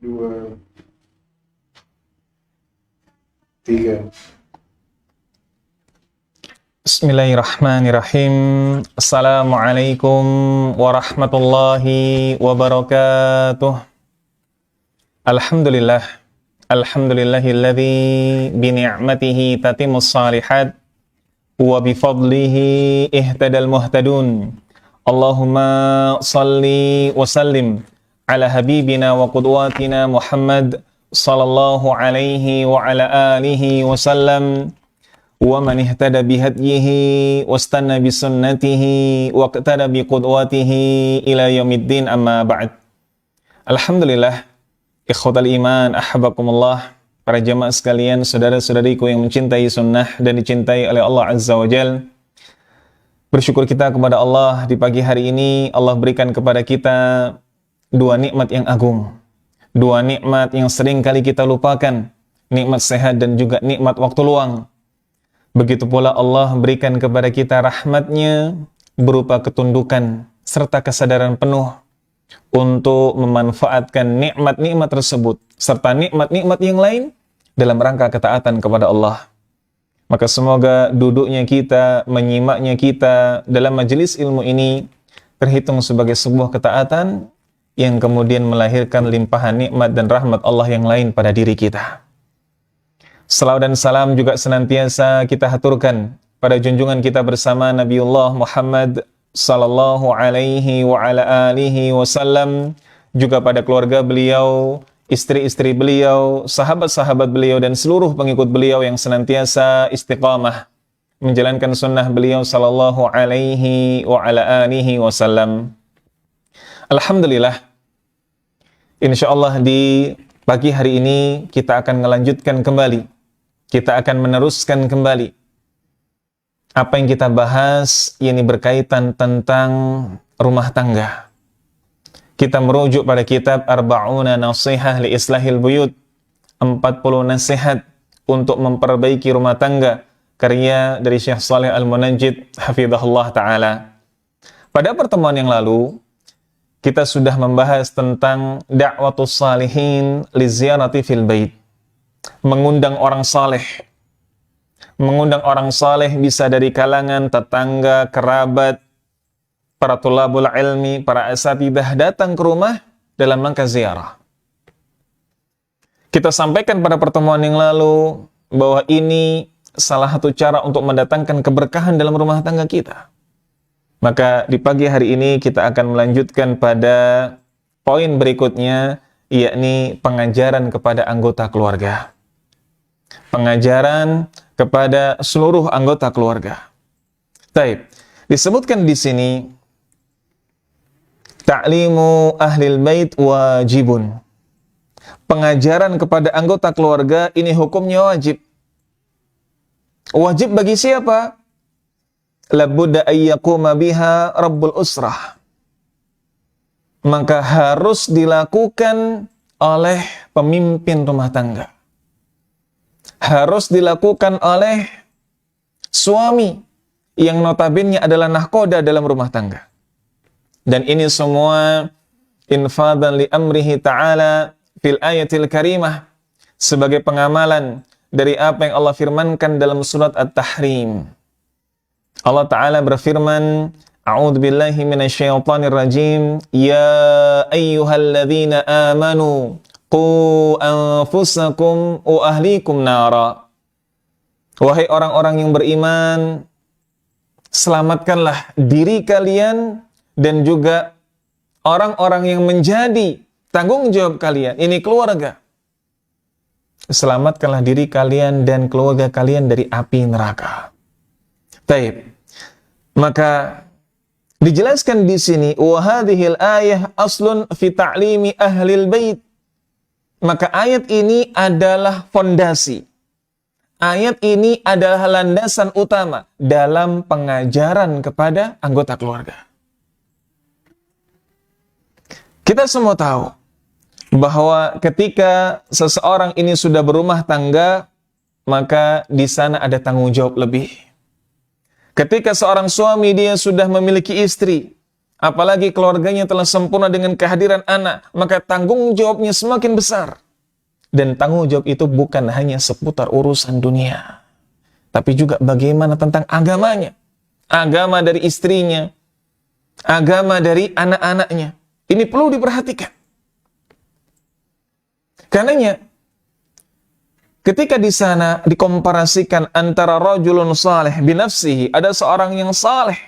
dua, tiga. Bismillahirrahmanirrahim. Assalamualaikum warahmatullahi wabarakatuh. Alhamdulillah. Alhamdulillahilladzi bini'matihi tatimmus salihat wa bifadlihi ihtadal muhtadun. Allahumma salli wa sallim ala habibina wa qudwatina Muhammad sallallahu alaihi wa ala alihi wa sallam. Wa man ihtada bihadyihi wastanna bisunnatihi waqtada biqudwatihi ila yaumiddin, amma ba'd. Alhamdulillah, ikhwatal iman, ahbakumullah, para jamaah sekalian, saudara-saudariku yang mencintai sunnah dan dicintai oleh Allah Azza wa Jal. Bersyukur kita kepada Allah di pagi hari ini. Allah berikan kepada kita dua nikmat yang agung, dua nikmat yang sering kali kita lupakan, nikmat sehat dan juga nikmat waktu luang. Begitu pula Allah berikan kepada kita rahmatnya berupa ketundukan serta kesadaran penuh untuk memanfaatkan nikmat-nikmat tersebut serta nikmat-nikmat yang lain dalam rangka ketaatan kepada Allah. Maka semoga duduknya kita, menyimaknya kita dalam majelis ilmu ini terhitung sebagai sebuah ketaatan yang kemudian melahirkan limpahan nikmat dan rahmat Allah yang lain pada diri kita. Salawat dan salam juga senantiasa kita haturkan pada junjungan kita bersama Nabiullah Muhammad sallallahu alaihi wa ala alihi wasallam, juga pada keluarga beliau, istri-istri beliau, sahabat-sahabat beliau dan seluruh pengikut beliau yang senantiasa istiqamah menjalankan sunnah beliau sallallahu alaihi wa ala alihi wasallam. Alhamdulillah, insyaallah di pagi hari ini kita akan melanjutkan kembali. Kita akan meneruskan kembali apa yang kita bahas, ini berkaitan tentang rumah tangga. Kita merujuk pada kitab Arba'una Nasihah li Islahil Buyut, 40 nasihat untuk memperbaiki rumah tangga, karya dari Syekh Shalih Al-Munajjid hafizahullah ta'ala. Pada pertemuan yang lalu kita sudah membahas tentang da'watus salihin li ziyarati fil bait, mengundang orang saleh. Mengundang orang saleh bisa dari kalangan tetangga, kerabat, para tulabul ilmi, para asatidah datang ke rumah dalam rangka ziarah. Kita sampaikan pada pertemuan yang lalu bahwa ini salah satu cara untuk mendatangkan keberkahan dalam rumah tangga kita. Maka di pagi hari ini kita akan melanjutkan pada poin berikutnya, yakni pengajaran kepada anggota keluarga. Pengajaran kepada seluruh anggota keluarga. Taib. Disebutkan di sini ta'limu ahlil bait wajibun. Pengajaran kepada anggota keluarga ini hukumnya wajib. Wajib bagi siapa? Labudda ayyakuma biha rabbul usrah. Maka harus dilakukan oleh pemimpin rumah tangga. Harus dilakukan oleh suami yang notabene adalah nahkoda dalam rumah tangga. Dan ini semua infadan li amrihi ta'ala fil ayatil karimah, sebagai pengamalan dari apa yang Allah firmankan dalam surat At-Tahrim. Allah Ta'ala berfirman, A'udzu billahi minasyaitonir rajim, ya ayyuhalladzina amanu qu anfusakum wa ahlikum nara. Wahai orang-orang yang beriman, selamatkanlah diri kalian dan juga orang-orang yang menjadi tanggung jawab kalian, ini keluarga. Selamatkanlah diri kalian dan keluarga kalian dari api neraka. Taib. Maka dijelaskan di sini, wa hadhil ayah aslun fi ta'limi ahlil bait. Maka ayat ini adalah fondasi. Ayat ini adalah landasan utama dalam pengajaran kepada anggota keluarga. Kita semua tahu bahwa ketika seseorang ini sudah berumah tangga, maka di sana ada tanggung jawab lebih. Ketika seorang suami dia sudah memiliki istri, apalagi keluarganya telah sempurna dengan kehadiran anak, maka tanggung jawabnya semakin besar. Dan tanggung jawab itu bukan hanya seputar urusan dunia, tapi juga bagaimana tentang agamanya, agama dari istrinya, agama dari anak-anaknya. Ini perlu diperhatikan. Karenanya, ketika di sana dikomparasikan antara rajulun saleh binafsihi, ada seorang yang saleh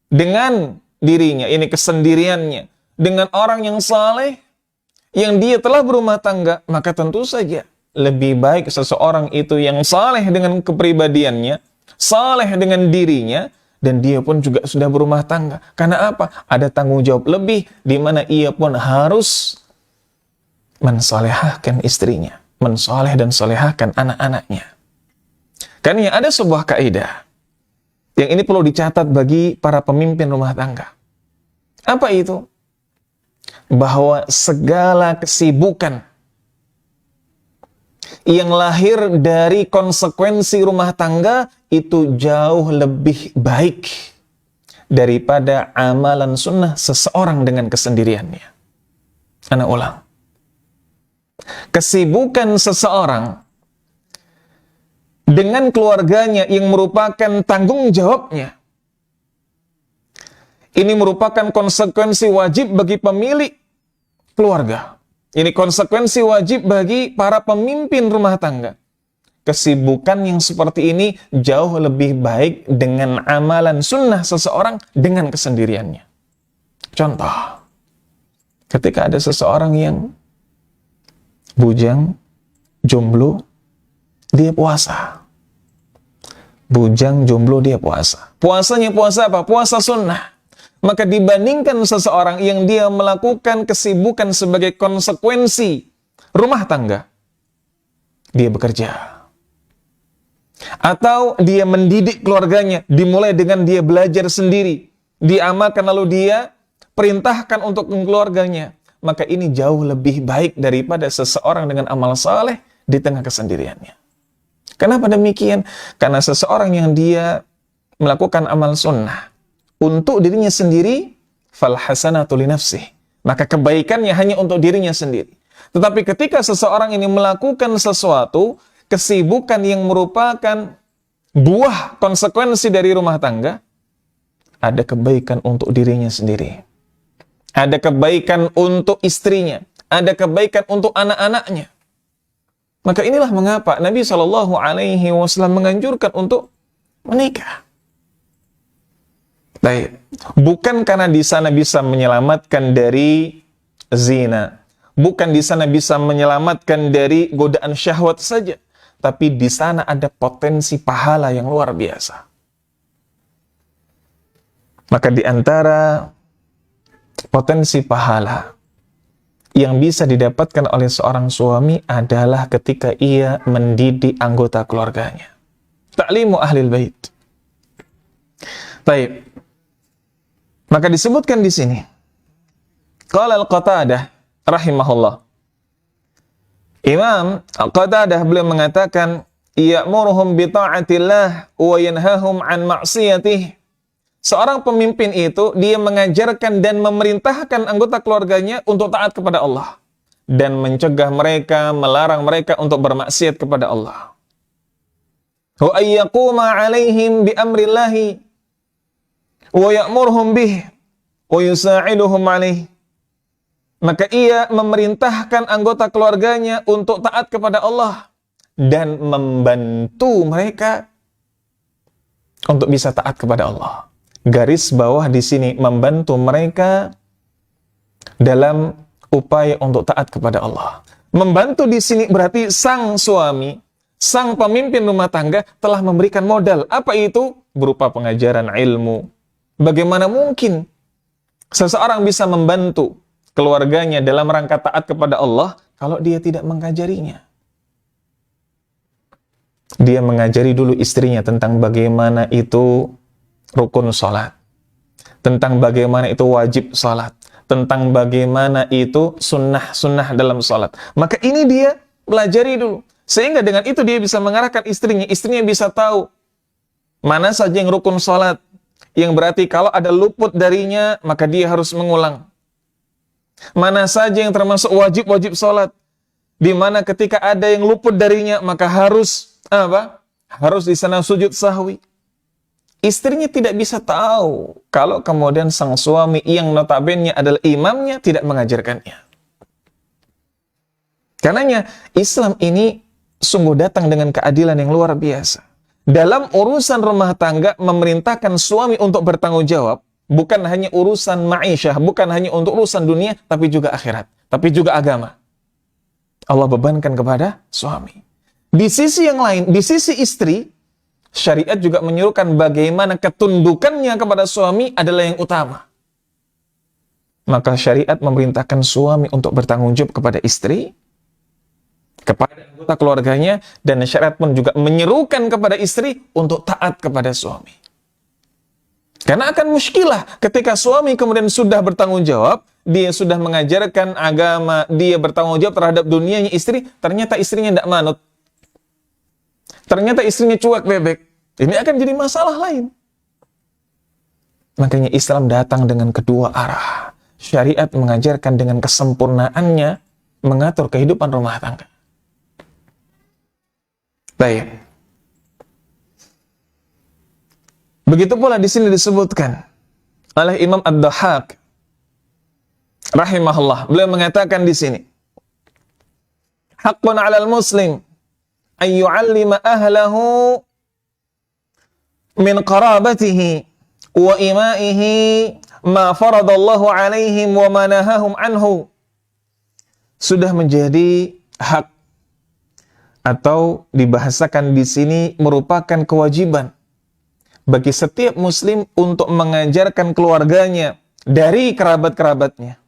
dengan dirinya, ini kesendiriannya, dengan orang yang saleh yang dia telah berumah tangga, maka tentu saja lebih baik seseorang itu yang saleh dengan kepribadiannya, saleh dengan dirinya, dan dia pun juga sudah berumah tangga. Karena apa? Ada tanggung jawab lebih, di mana ia pun harus mensolehahkan istrinya, mensoleh dan solehahkan anak-anaknya. Karena ada sebuah kaidah yang ini perlu dicatat bagi para pemimpin rumah tangga. Apa itu? Bahwa segala kesibukan yang lahir dari konsekuensi rumah tangga itu jauh lebih baik daripada amalan sunnah seseorang dengan kesendiriannya. Ana ulang. Kesibukan seseorang dengan keluarganya yang merupakan tanggung jawabnya, ini merupakan konsekuensi wajib bagi pemilik keluarga. Ini konsekuensi wajib bagi para pemimpin rumah tangga. Kesibukan yang seperti ini jauh lebih baik dengan amalan sunnah seseorang dengan kesendiriannya. Contoh, ketika ada seseorang yang bujang, jomblo, dia puasa. Bujang, jomblo, dia puasa. Puasanya puasa apa? Puasa sunnah. Maka dibandingkan seseorang yang dia melakukan kesibukan sebagai konsekuensi rumah tangga, dia bekerja. Atau dia mendidik keluarganya, dimulai dengan dia belajar sendiri, diamalkan lalu dia perintahkan untuk keluarganya. Maka ini jauh lebih baik daripada seseorang dengan amal saleh di tengah kesendiriannya. Kenapa demikian? Karena seseorang yang dia melakukan amal sunnah untuk dirinya sendiri, fal hasanatu li nafsih, maka kebaikannya hanya untuk dirinya sendiri. Tetapi ketika seseorang ini melakukan sesuatu, kesibukan yang merupakan buah konsekuensi dari rumah tangga, ada kebaikan untuk dirinya sendiri. Ada kebaikan untuk istrinya, ada kebaikan untuk anak-anaknya. Maka inilah mengapa Nabi SAW menganjurkan untuk menikah. Baik, bukan karena di sana bisa menyelamatkan dari zina, bukan di sana bisa menyelamatkan dari godaan syahwat saja, tapi di sana ada potensi pahala yang luar biasa. Maka di antara potensi pahala yang bisa didapatkan oleh seorang suami adalah ketika ia mendidik anggota keluarganya. Ta'limu ahlil bait. Baik. Maka disebutkan di sini. Qala Al-Qatadah rahimahullah. Imam Al-Qatadah beliau mengatakan, ya'muruhum bi ta'atillah wa yanhahum an ma'siyatih. Seorang pemimpin itu, dia mengajarkan dan memerintahkan anggota keluarganya untuk taat kepada Allah. Dan mencegah mereka, melarang mereka untuk bermaksiat kepada Allah. Wa ayyaquma alaihim bi amrillahi wa ya'murhum bih wa yusa'iduhum alaih. Maka ia memerintahkan anggota keluarganya untuk taat kepada Allah dan membantu mereka untuk bisa taat kepada Allah. Garis bawah di sini, membantu mereka dalam upaya untuk taat kepada Allah. Membantu di sini berarti sang suami, sang pemimpin rumah tangga telah memberikan modal. Apa itu? Berupa pengajaran ilmu. Bagaimana mungkin seseorang bisa membantu keluarganya dalam rangka taat kepada Allah kalau dia tidak mengajarinya? Dia mengajari dulu istrinya tentang bagaimana itu rukun salat, tentang bagaimana itu wajib salat, tentang bagaimana itu sunnah-sunnah dalam salat. Maka ini dia pelajari dulu. Sehingga dengan itu dia bisa mengarahkan istrinya. Istrinya bisa tahu mana saja yang rukun salat, yang berarti kalau ada luput darinya, maka dia harus mengulang. Mana saja yang termasuk wajib-wajib sholat, di mana ketika ada yang luput darinya, maka harus apa? Harus di sana sujud sahwi. Istrinya tidak bisa tahu kalau kemudian sang suami yang notabene adalah imamnya tidak mengajarkannya. Karenanya Islam ini sungguh datang dengan keadilan yang luar biasa. Dalam urusan rumah tangga memerintahkan suami untuk bertanggung jawab, bukan hanya urusan ma'isyah, bukan hanya untuk urusan dunia, tapi juga akhirat, tapi juga agama. Allah bebankan kepada suami. Di sisi yang lain, di sisi istri, syariat juga menyuruhkan bagaimana ketundukannya kepada suami adalah yang utama. Maka syariat memerintahkan suami untuk bertanggung jawab kepada istri, kepada anggota keluarganya, dan syariat pun juga menyerukan kepada istri untuk taat kepada suami. Karena akan muskilah ketika suami kemudian sudah bertanggung jawab, dia sudah mengajarkan agama, dia bertanggung jawab terhadap dunianya istri, ternyata istrinya tidak manut. Ternyata istrinya cuek bebek. Ini akan jadi masalah lain. Makanya Islam datang dengan kedua arah. Syariat mengajarkan dengan kesempurnaannya mengatur kehidupan rumah tangga. Baik. Begitu pula di sini disebutkan oleh Imam Ad-Dhahhak rahimahullah. Beliau mengatakan di sini, haqqun 'alal muslim an yu'allima ahlahu min qarabatihi wa imaihi ma faradallahu 'alaihim wa ma nahahum anhu. Sudah menjadi hak atau dibahasakan di sini merupakan kewajiban bagi setiap muslim untuk mengajarkan keluarganya dari kerabat-kerabatnya.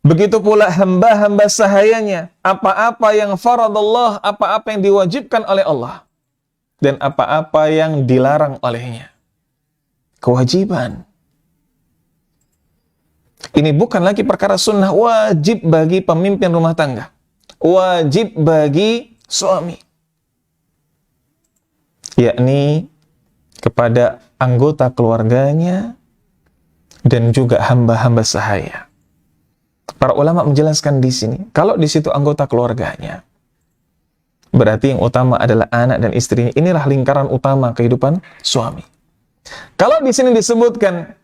Begitu pula hamba-hamba sahayanya, apa-apa yang faradallah, apa-apa yang diwajibkan oleh Allah, dan apa-apa yang dilarang olehnya. Kewajiban. Ini bukan lagi perkara sunnah, wajib bagi pemimpin rumah tangga. Wajib bagi suami, yakni kepada anggota keluarganya dan juga hamba-hamba sahaya. Para ulama menjelaskan di sini, kalau di situ anggota keluarganya, berarti yang utama adalah anak dan istrinya. Inilah lingkaran utama kehidupan suami. Kalau di sini disebutkan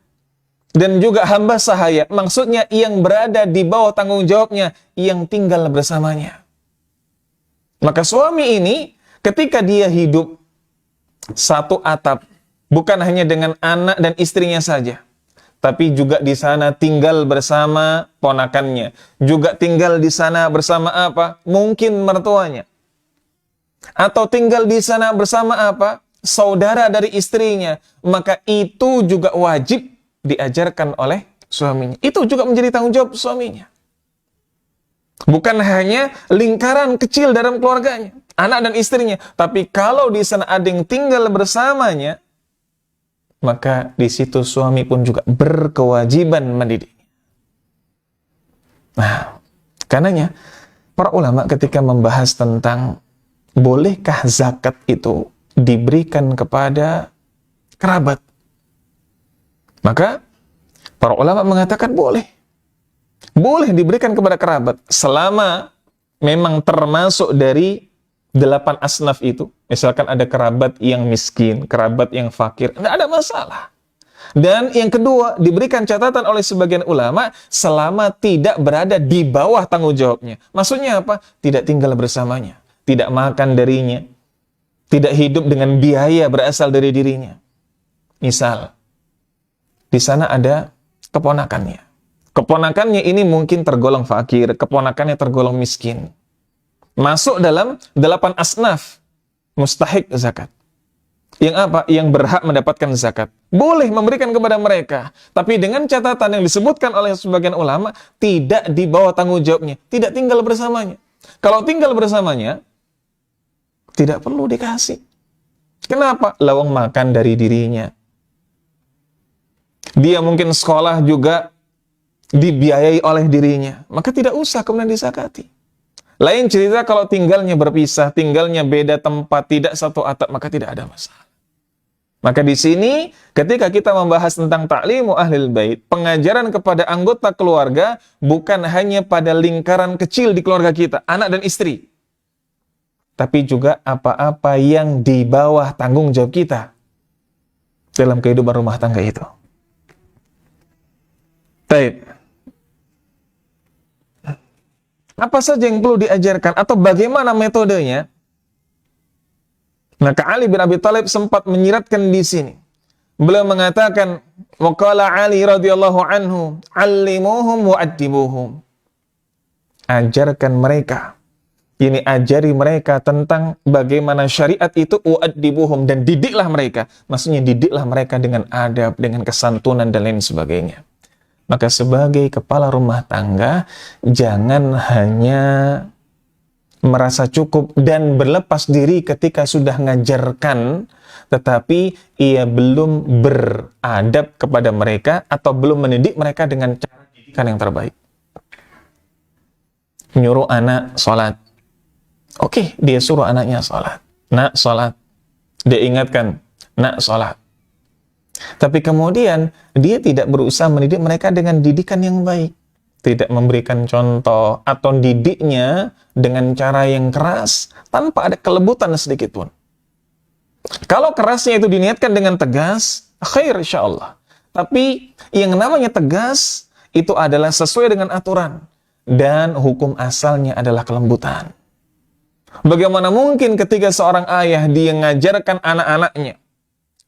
dan juga hamba sahaya, maksudnya yang berada di bawah tanggung jawabnya, yang tinggal bersamanya. Maka suami ini ketika dia hidup satu atap, bukan hanya dengan anak dan istrinya saja, tapi juga di sana tinggal bersama ponakannya, juga tinggal di sana bersama apa? Mungkin mertuanya. Atau tinggal di sana bersama apa? Saudara dari istrinya. Maka itu juga wajib diajarkan oleh suaminya. Itu juga menjadi tanggung jawab suaminya. Bukan hanya lingkaran kecil dalam keluarganya, anak dan istrinya. Tapi kalau di sana ada yang tinggal bersamanya, maka di situ suami pun juga berkewajiban mendidik. Nah, karenanya para ulama ketika membahas tentang bolehkah zakat itu diberikan kepada kerabat, maka para ulama mengatakan boleh. Boleh diberikan kepada kerabat selama memang termasuk dari 8 asnaf itu. Misalkan ada kerabat yang miskin, kerabat yang fakir, tidak ada masalah. Dan yang kedua, diberikan catatan oleh sebagian ulama selama tidak berada di bawah tanggung jawabnya. Maksudnya apa? Tidak tinggal bersamanya, tidak makan darinya, tidak hidup dengan biaya berasal dari dirinya. Misal, di sana ada keponakannya. Keponakannya ini mungkin tergolong fakir, keponakannya tergolong miskin. Masuk dalam 8 asnaf mustahik zakat. Yang apa? Yang berhak mendapatkan zakat. Boleh memberikan kepada mereka, tapi dengan catatan yang disebutkan oleh sebagian ulama, tidak di bawah tanggung jawabnya, tidak tinggal bersamanya. Kalau tinggal bersamanya, tidak perlu dikasih. Kenapa? Lawang makan dari dirinya. Dia mungkin sekolah juga dibiayai oleh dirinya, maka tidak usah kemudian disakati. Lain cerita kalau tinggalnya berpisah, tinggalnya beda tempat, tidak satu atap, maka tidak ada masalah. Maka di sini ketika kita membahas tentang ta'limu ahlil bait, pengajaran kepada anggota keluarga bukan hanya pada lingkaran kecil di keluarga kita, anak dan istri. Tapi juga apa-apa yang di bawah tanggung jawab kita dalam kehidupan rumah tangga itu. Baik. Apa saja yang perlu diajarkan atau bagaimana metodenya? Maka Ali bin Abi Thalib sempat menyiratkan di sini. Beliau mengatakan, waqala Ali radhiyallahu anhu, "Allimuhum wa addibuhum." Ajarkan mereka. Ini ajari mereka tentang bagaimana syariat itu, wa addibuhum, dan didiklah mereka. Maksudnya didiklah mereka dengan adab, dengan kesantunan dan lain sebagainya. Maka sebagai kepala rumah tangga, jangan hanya merasa cukup dan berlepas diri ketika sudah ngajarkan, tetapi ia belum beradab kepada mereka atau belum mendidik mereka dengan cara didikan yang terbaik. Nyuruh anak sholat. Oke, dia suruh anaknya sholat. Nak sholat. Dia ingatkan, nak sholat. Tapi kemudian dia tidak berusaha mendidik mereka dengan didikan yang baik. Tidak memberikan contoh atau didiknya dengan cara yang keras tanpa ada kelebutan sedikit pun. Kalau kerasnya itu diniatkan dengan tegas, khair insyaallah. Tapi yang namanya tegas itu adalah sesuai dengan aturan dan hukum asalnya adalah kelembutan. Bagaimana mungkin ketika seorang ayah dia mengajarkan anak-anaknya,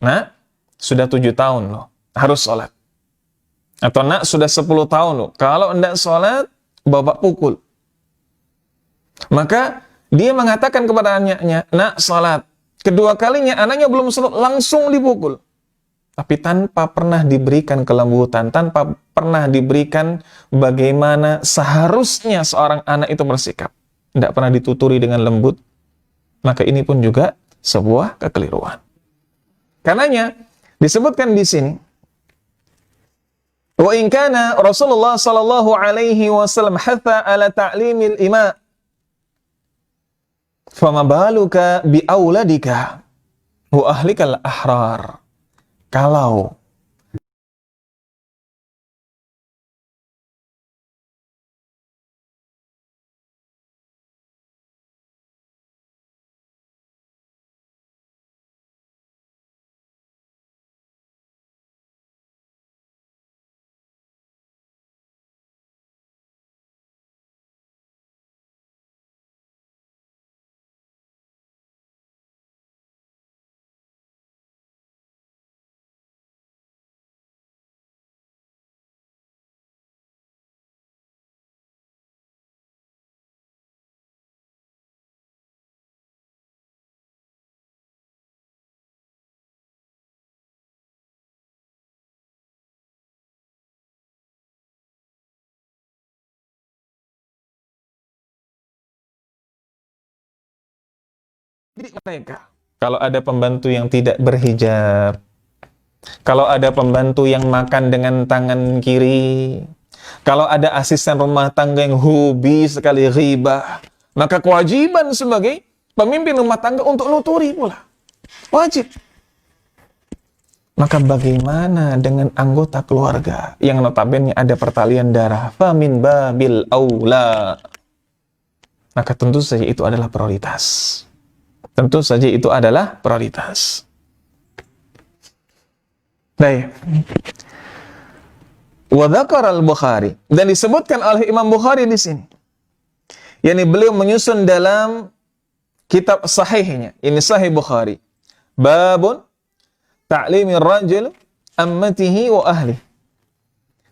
nah, sudah 7 tahun loh, harus sholat. Atau nak sudah 10 tahun loh, kalau tidak sholat, bapak pukul. Maka dia mengatakan kepada anaknya, nak sholat. Kedua kalinya anaknya belum sholat, langsung dipukul. Tapi tanpa pernah diberikan kelembutan, tanpa pernah diberikan bagaimana seharusnya seorang anak itu bersikap. Tidak pernah dituturi dengan lembut. Maka ini pun juga sebuah kekeliruan. Karenanya disebutkan di sini, wa in kana Rasulullah sallallahu alaihi wasallam hatha ala ta'limil ima, fama baluka bi auladika wa ahlikal ahrar. Kalau mereka, kalau ada pembantu yang tidak berhijab, kalau ada pembantu yang makan dengan tangan kiri, kalau ada asisten rumah tangga yang hobi sekali ghibah, maka kewajiban sebagai pemimpin rumah tangga untuk nuturi pula. Wajib. Maka bagaimana dengan anggota keluarga yang notabene ada pertalian darah? Famin babil aula. Maka tentu saja itu adalah prioritas. Tentu saja itu adalah prioritas. Baik. Wa dzakara al-Bukhari, dan disebutkan oleh Imam Bukhari di sini. Yani beliau menyusun dalam kitab sahihnya, ini Sahih Bukhari. Babun ta'limir rajul ammatihi wa ahli.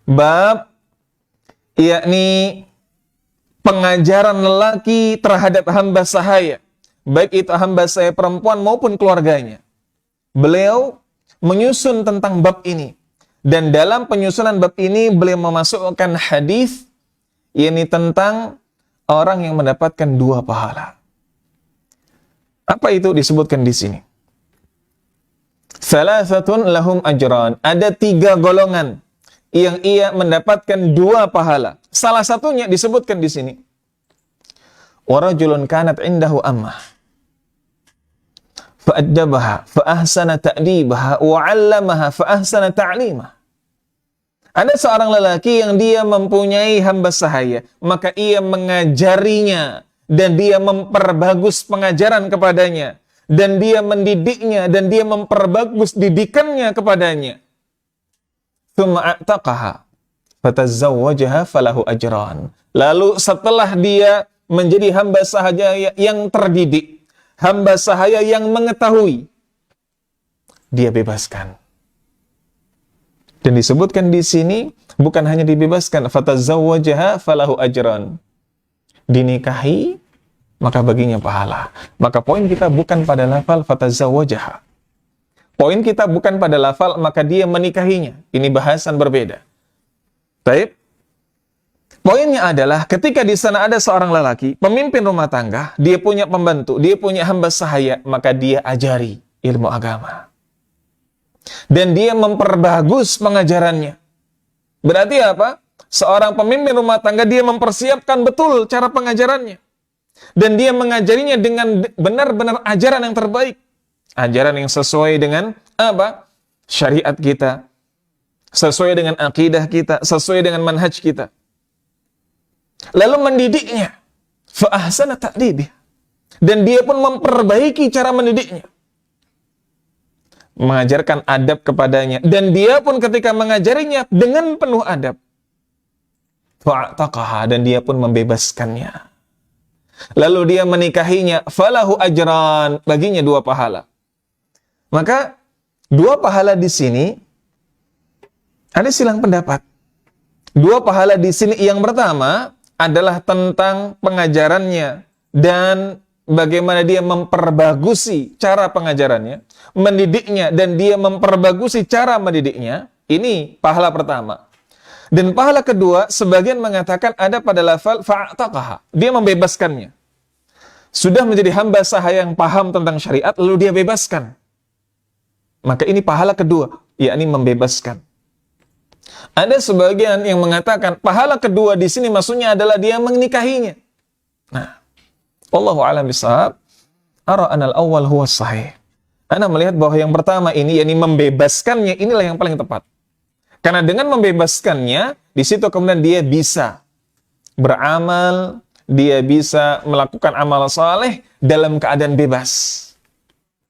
Bab yakni pengajaran lelaki terhadap hamba sahaya, baik itu hamba saya perempuan maupun keluarganya. Beliau menyusun tentang bab ini. Dan dalam penyusunan bab ini beliau memasukkan hadis yakni tentang orang yang mendapatkan 2 pahala. Apa itu disebutkan di sini? Salasatun lahum ajran. Ada 3 golongan yang ia mendapatkan 2 pahala. Salah satunya disebutkan di sini. Wa rajulun kanat indahu ammah fa'addabaha fa'ahsana ta'dibaha wa 'allamaha fa'ahsana ta'limah. Ada seorang lelaki yang dia mempunyai hamba sahaya, maka ia mengajarinya dan dia memperbagus pengajaran kepadanya dan dia mendidiknya dan dia memperbagus didikannya kepadanya. Tsumma a'taqaha fatazawwajaha falahu ajran. Lalu setelah dia menjadi hamba sahaya yang terdidik, hamba sahaya yang mengetahui, dia bebaskan. Dan disebutkan di sini bukan hanya dibebaskan, fatazawwajaha falahu ajran. Dinikahi maka baginya pahala. Maka poin kita bukan pada lafal fatazawwajaha. Poin kita bukan pada lafal maka dia menikahinya. Ini bahasan berbeda. Baik. Poinnya adalah ketika di sana ada seorang lelaki, pemimpin rumah tangga, dia punya pembantu, dia punya hamba sahaya, maka dia ajari ilmu agama. Dan dia memperbagus pengajarannya. Berarti apa? Seorang pemimpin rumah tangga, dia mempersiapkan betul cara pengajarannya. Dan dia mengajarinya dengan benar-benar ajaran yang terbaik. Ajaran yang sesuai dengan apa? Syariat kita. Sesuai dengan akidah kita. Sesuai dengan manhaj kita. Lalu mendidiknya. Fa'ahsana ta'dibih. Dan dia pun memperbaiki cara mendidiknya. Mengajarkan adab kepadanya. Dan dia pun ketika mengajarinya dengan penuh adab. Fa'ataqaha. Dan dia pun membebaskannya. Lalu dia menikahinya. Falahu ajran. Baginya 2 pahala. Maka 2 pahala di sini ada silang pendapat. 2 pahala di sini. Yang pertama adalah tentang pengajarannya dan bagaimana dia memperbagusi cara pengajarannya, mendidiknya, dan dia memperbagusi cara mendidiknya. Ini pahala pertama. Dan pahala kedua, sebagian mengatakan ada pada lafal fa'ataqaha. Dia membebaskannya. Sudah menjadi hamba sahaya yang paham tentang syariat, lalu dia bebaskan. Maka ini pahala kedua, yakni membebaskan. Ada sebagian yang mengatakan pahala kedua di sini maksudnya adalah dia menikahinya. Nah, wallahu a'lam bishawab. Ara anal awal huwa sahih. Ana melihat bahwa yang pertama ini, yakni membebaskannya, inilah yang paling tepat. Karena dengan membebaskannya, di situ kemudian dia bisa beramal, dia bisa melakukan amal saleh dalam keadaan bebas.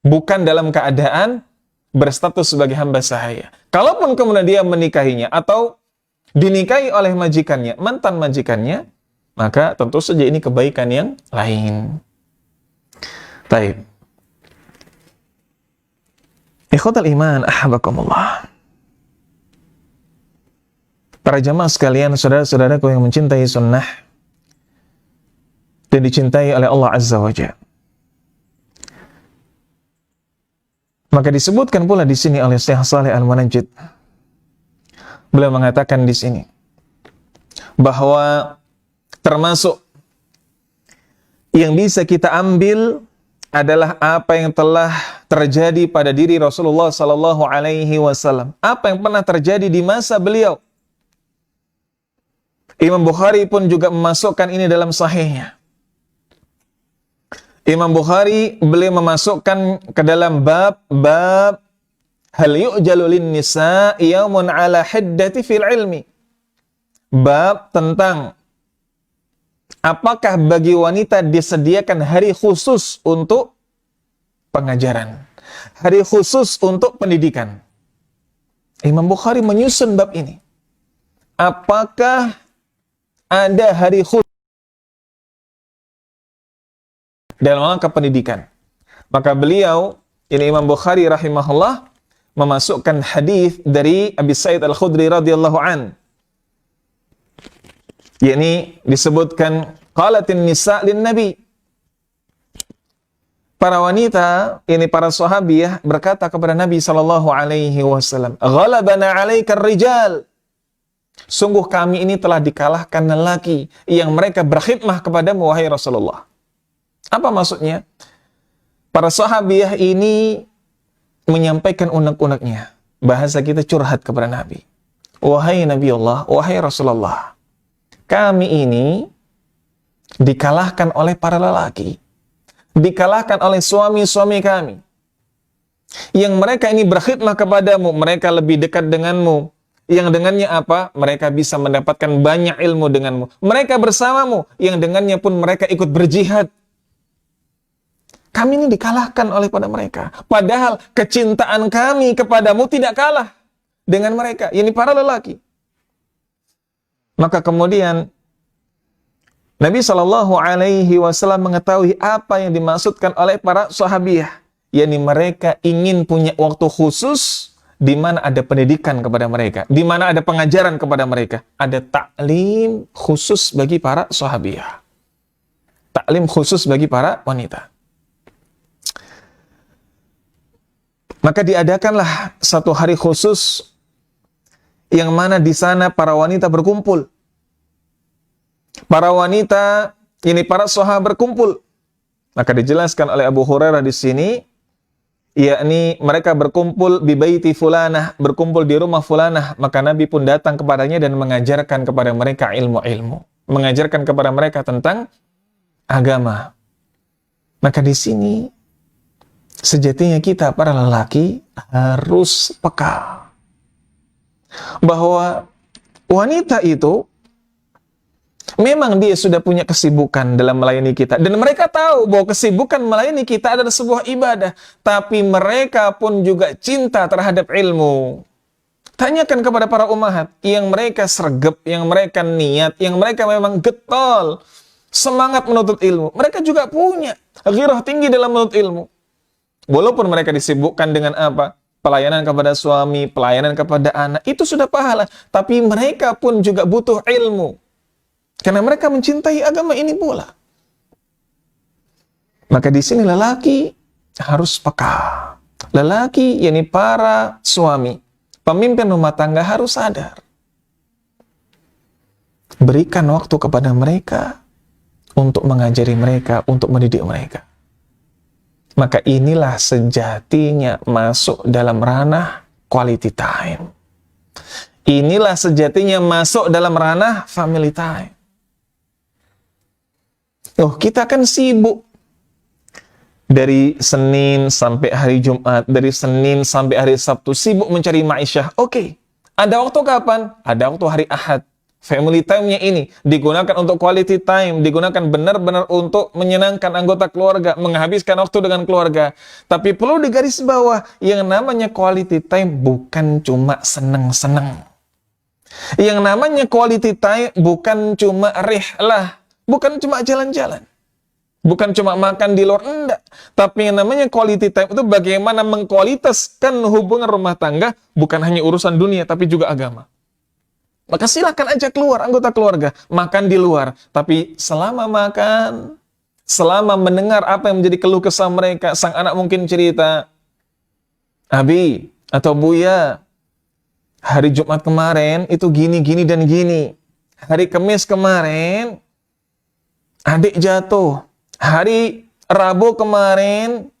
Bukan dalam keadaan berstatus sebagai hamba sahaya. Kalaupun kemudian dia menikahinya atau dinikahi oleh majikannya, mantan majikannya, maka tentu saja ini kebaikan yang lain. Taib. Ikhwatal iman, ahabakumullah. Para jamaah sekalian, saudara-saudaraku yang mencintai sunnah dan dicintai oleh Allah Azza wa Jalla. Maka disebutkan pula di sini oleh Syekh Shalih Al-Munajjid. Beliau mengatakan di sini bahwa termasuk yang bisa kita ambil adalah apa yang telah terjadi pada diri Rasulullah sallallahu alaihi wasallam. Apa yang pernah terjadi di masa beliau. Imam Bukhari pun juga memasukkan ini dalam sahihnya. Imam Bukhari beliau memasukkan ke dalam bab hal yu'jalu lin nisa yaumun ala hiddati fil ilmi. Bab tentang apakah bagi wanita disediakan hari khusus untuk pengajaran, hari khusus untuk pendidikan. Imam Bukhari menyusun bab ini. Apakah ada hari khusus dalam rangka pendidikan? Maka beliau, ini Imam Bukhari rahimahullah, memasukkan hadis dari Abi Sa'id Al-Khudri radhiyallahu an. Yakni disebutkan qalatin nisa lin nabi. Para wanita, ini para sahabiyah berkata kepada Nabi sallallahu alaihi wasallam, "Ghalabana 'alaikar rijal." Sungguh kami ini telah dikalahkan lelaki yang mereka berkhidmah kepadamu wahai Rasulullah. Apa maksudnya? Para sahabiyah ini menyampaikan unek-uneknya. Bahasa kita curhat kepada Nabi. Wahai Nabi Allah, wahai Rasulullah, kami ini dikalahkan oleh para lelaki. Dikalahkan oleh suami-suami kami. Yang mereka ini berkhidmah kepadamu, mereka lebih dekat denganmu. Yang dengannya apa? Mereka bisa mendapatkan banyak ilmu denganmu. Mereka bersamamu, yang dengannya pun mereka ikut berjihad. Kami ini dikalahkan oleh pada mereka. Padahal kecintaan kami kepadamu tidak kalah dengan mereka. Ini para lelaki. Maka kemudian Nabi SAW mengetahui apa yang dimaksudkan oleh para sahabiah. yakni mereka ingin punya waktu khusus di mana ada pendidikan kepada mereka, di mana ada pengajaran kepada mereka, ada taklim khusus bagi para sahabiah, taklim khusus bagi para wanita. Maka diadakanlah satu hari khusus yang mana di sana para wanita berkumpul. Para wanita, ini para sahabat berkumpul. Maka dijelaskan oleh Abu Hurairah di sini, yakni mereka berkumpul di baiti fulanah, berkumpul di rumah fulanah. Maka Nabi pun datang kepadanya dan mengajarkan kepada mereka ilmu-ilmu, mengajarkan kepada mereka tentang agama. Maka di sini sejatinya kita para lelaki harus peka bahwa wanita itu memang dia sudah punya kesibukan dalam melayani kita, dan mereka tahu bahwa kesibukan melayani kita adalah sebuah ibadah, tapi mereka pun juga cinta terhadap ilmu. Tanyakan kepada para ummahat yang mereka sregep, yang mereka niat, yang mereka memang getol semangat menuntut ilmu, mereka juga punya ghirah tinggi dalam menuntut ilmu. Walaupun mereka disibukkan dengan apa? Pelayanan kepada suami, pelayanan kepada anak, itu sudah pahala. Tapi mereka pun juga butuh ilmu. Karena mereka mencintai agama ini pula. Maka di sini lelaki harus peka. Lelaki, yakni para suami, pemimpin rumah tangga harus sadar. Berikan waktu kepada mereka untuk mengajari mereka, untuk mendidik mereka. Maka inilah sejatinya masuk dalam ranah quality time. Inilah sejatinya masuk dalam ranah family time. Oh, kita kan sibuk dari Senin sampai hari Jumat, dari Senin sampai hari Sabtu, sibuk mencari ma'isyah. Oke, ada waktu kapan? Ada waktu hari Ahad. Family time-nya ini digunakan untuk quality time, digunakan benar-benar untuk menyenangkan anggota keluarga, menghabiskan waktu dengan keluarga. Tapi perlu digaris bawah, yang namanya quality time bukan cuma seneng-seneng. Yang namanya quality time bukan cuma rihlah, bukan cuma jalan-jalan, bukan cuma makan di luar, enggak. Tapi yang namanya quality time itu bagaimana mengkualitaskan hubungan rumah tangga, bukan hanya urusan dunia, tapi juga agama. Maka silakan ajak keluar anggota keluarga, makan di luar. Tapi selama makan, selama mendengar apa yang menjadi keluh kesah mereka, sang anak mungkin cerita, Abi atau Buya, hari Jumat kemarin itu gini, gini, dan gini. Hari Kamis kemarin, adik jatuh. Hari Rabu kemarin,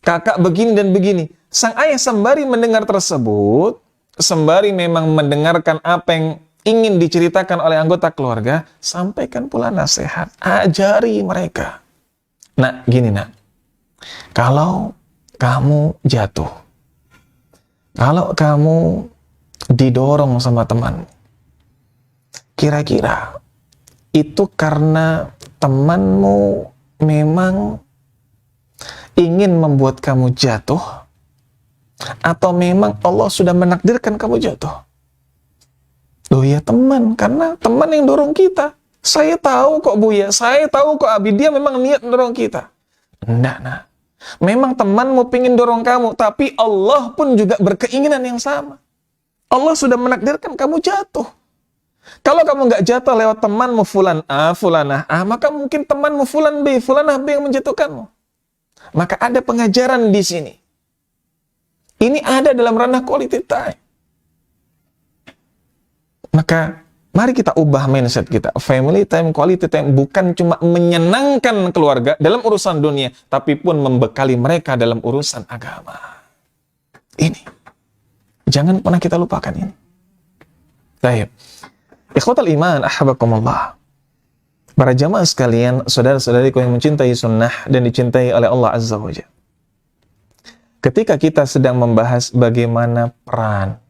kakak begini dan begini. Sang ayah sembari mendengar tersebut, sembari memang mendengarkan apa yang ingin diceritakan oleh anggota keluarga, sampaikan pula nasihat, ajari mereka. Nah, gini nak, kalau kamu jatuh, kalau kamu didorong sama teman, kira-kira itu karena temanmu memang ingin membuat kamu jatuh, atau memang Allah sudah menakdirkan kamu jatuh? Loh ya teman, karena teman yang dorong kita. Saya tahu kok Buya, saya tahu kok Abi, dia memang niat dorong kita. Enggak, nah. Memang temanmu pingin dorong kamu, tapi Allah pun juga berkeinginan yang sama. Allah sudah menakdirkan kamu jatuh. Kalau kamu nggak jatuh lewat temanmu fulan A, fulanah A, maka mungkin temanmu fulan B, fulanah B yang menjatuhkanmu. Maka ada pengajaran di sini. Ini ada dalam ranah quality time. Maka mari kita ubah mindset kita. Family time, quality time bukan cuma menyenangkan keluarga dalam urusan dunia, tapi pun membekali mereka dalam urusan agama. Ini. Jangan pernah kita lupakan ini. Baik. Ikhwatal iman, ahabakumullah. Para jamaah sekalian, saudara-saudariku yang mencintai sunnah dan dicintai oleh Allah Azza wa Jalla. ketika kita sedang membahas bagaimana peran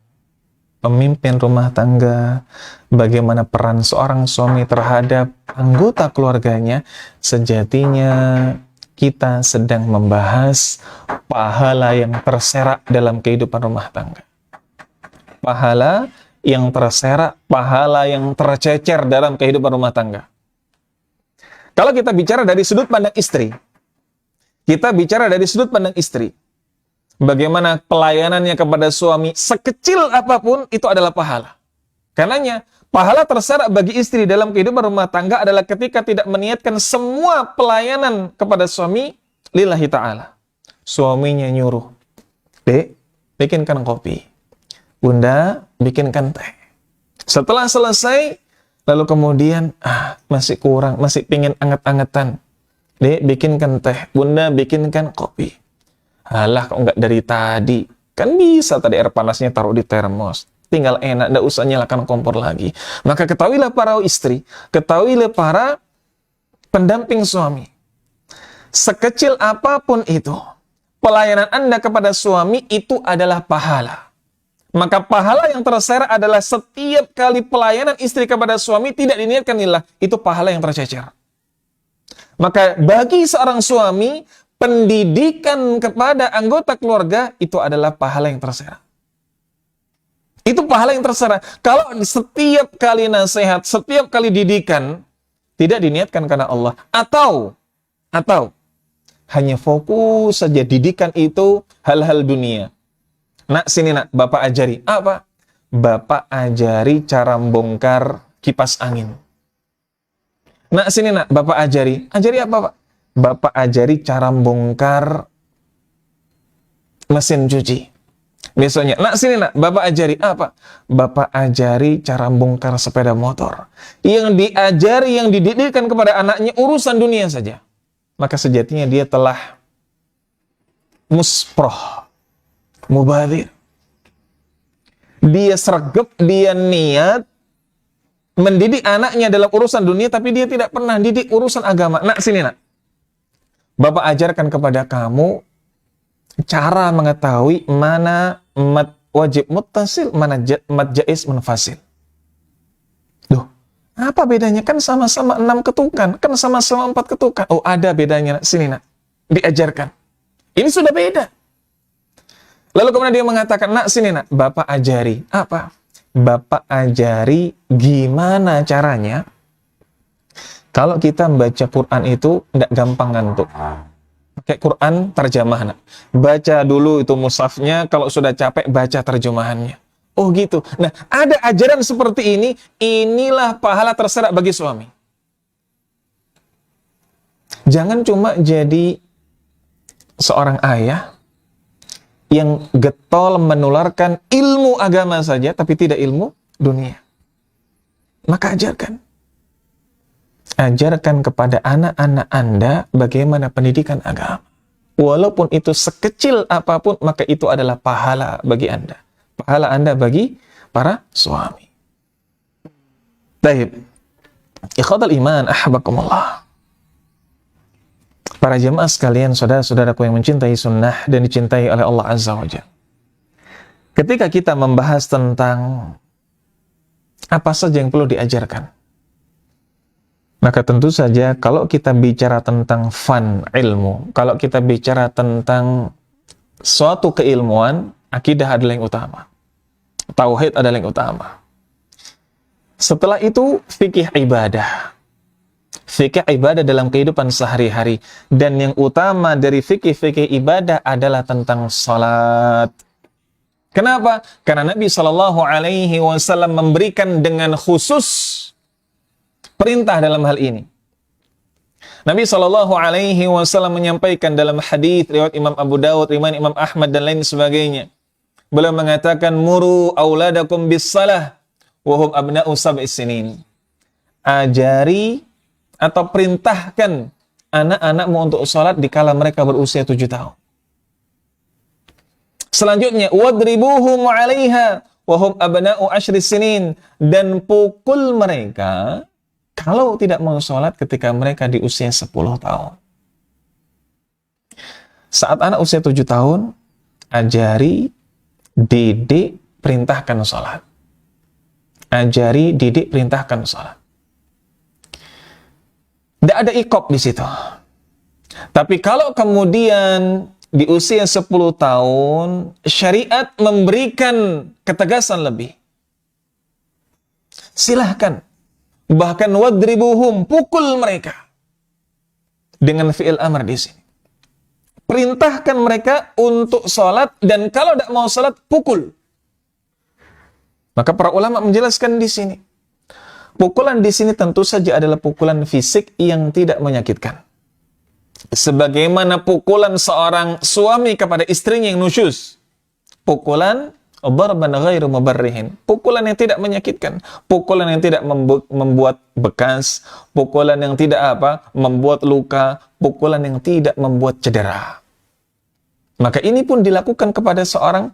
pemimpin rumah tangga, bagaimana peran seorang suami terhadap anggota keluarganya, sejatinya kita sedang membahas pahala yang terserak dalam kehidupan rumah tangga. Pahala yang terserak, pahala yang tercecer dalam kehidupan rumah tangga. Kalau kita bicara dari sudut pandang istri, bagaimana pelayanannya kepada suami sekecil apapun itu adalah pahala. Karenanya pahala terserak bagi istri dalam kehidupan rumah tangga adalah ketika tidak meniatkan semua pelayanan kepada suami lillahi ta'ala. Suaminya nyuruh, "Dek, bikinkan kopi. Bunda, bikinkan teh." Setelah selesai, lalu kemudian, masih kurang, masih pingin anget-angetan. "Dek, bikinkan teh. Bunda, bikinkan kopi." Alah, kok nggak dari tadi? Kan bisa tadi air panasnya taruh di termos. Tinggal enak, nggak usah nyalakan kompor lagi. Maka ketahuilah para istri, ketahuilah para pendamping suami. Sekecil apapun itu, pelayanan Anda kepada suami itu adalah pahala. Maka pahala yang terserak adalah setiap kali pelayanan istri kepada suami tidak diniatkan lillah, itu pahala yang tercecer. Maka bagi seorang suami, pendidikan kepada anggota keluarga itu adalah pahala yang terserak. Itu pahala yang terserak. Kalau setiap kali nasihat, setiap kali didikan tidak diniatkan karena Allah, atau hanya fokus saja didikan itu hal-hal dunia. Nak, sini nak, Bapak ajari. Apa? Bapak ajari cara bongkar kipas angin. Nak, sini nak, Bapak ajari. Ajari apa, Pak? Bapak ajari cara bongkar mesin cuci. Besoknya, nak, sini nak, Bapak ajari apa? Bapak ajari cara bongkar sepeda motor. Yang diajari, yang dididikan kepada anaknya urusan dunia saja. Maka sejatinya dia telah musproh, mubadir. Dia sregep, dia niat mendidik anaknya dalam urusan dunia, tapi dia tidak pernah didik urusan agama. Nak, sini nak, Bapak ajarkan kepada kamu cara mengetahui mana mad wajib muttasil, mana mad jaiz munfasil. Duh, apa bedanya? Kan sama-sama 6 ketukan, kan sama-sama 4 ketukan. Oh, ada bedanya. Sini nak, diajarkan. Ini sudah beda. Lalu kemudian dia mengatakan, nak, sini nak, Bapak ajari. Apa? Bapak ajari gimana caranya kalau kita membaca Quran itu tidak gampang ngantuk. Pakai Quran terjemah, nak. Baca dulu itu mushafnya, kalau sudah capek baca terjemahannya. Oh gitu. Nah, ada ajaran seperti ini, inilah pahala terserak bagi suami. Jangan cuma jadi seorang ayah yang getol menularkan ilmu agama saja, tapi tidak ilmu dunia. Maka ajarkan. Ajarkan kepada anak-anak Anda bagaimana pendidikan agama. Walaupun itu sekecil apapun, maka itu adalah pahala bagi Anda. Pahala Anda bagi para suami. Baik. Ikhwatal iman, ahbakumullah. Para jemaah sekalian, saudara-saudaraku yang mencintai sunnah dan dicintai oleh Allah Azza wa Jalla. Ketika kita membahas tentang apa saja yang perlu diajarkan, maka tentu saja kalau kita bicara tentang ilmu, kalau kita bicara tentang suatu keilmuan, akidah adalah yang utama. Tauhid adalah yang utama. Setelah itu, fikih ibadah. Fikih ibadah dalam kehidupan sehari-hari. Dan yang utama dari fikih ibadah adalah tentang salat. Kenapa? Karena Nabi SAW memberikan dengan khusus perintah dalam hal ini. Nabi SAW menyampaikan dalam hadis riwayat Imam Abu Dawud, riwayat Imam Ahmad dan lain sebagainya. Beliau mengatakan, muru auladakum bis-salah wa hum abna'u sab'i sinin. Ajari atau perintahkan anak-anakmu untuk salat dikala mereka berusia 7 tahun. Selanjutnya, wadribuhum 'alaiha wa hum abna'u 10 sinin, dan pukul mereka kalau tidak mau sholat ketika mereka di usia 10 tahun. Saat anak usia 7 tahun, ajari, didik, perintahkan sholat. Ajari, didik, perintahkan sholat. Tidak ada iqab di situ. Tapi kalau kemudian di usia 10 tahun, syariat memberikan ketegasan lebih. Silahkan. Bahkan wadribuhum, pukul mereka. Dengan fi'il amr di sini. Perintahkan mereka untuk sholat, dan kalau tidak mau sholat, pukul. Maka para ulama menjelaskan di sini. Pukulan di sini tentu saja adalah pukulan fisik yang tidak menyakitkan. Sebagaimana pukulan seorang suami kepada istrinya yang nusyuz. Pukulan darban ghairu mubarrihin. Pukulan yang tidak menyakitkan. Pukulan yang tidak membuat bekas. Pukulan yang tidak membuat luka. Pukulan yang tidak membuat cedera. Maka ini pun dilakukan kepada seorang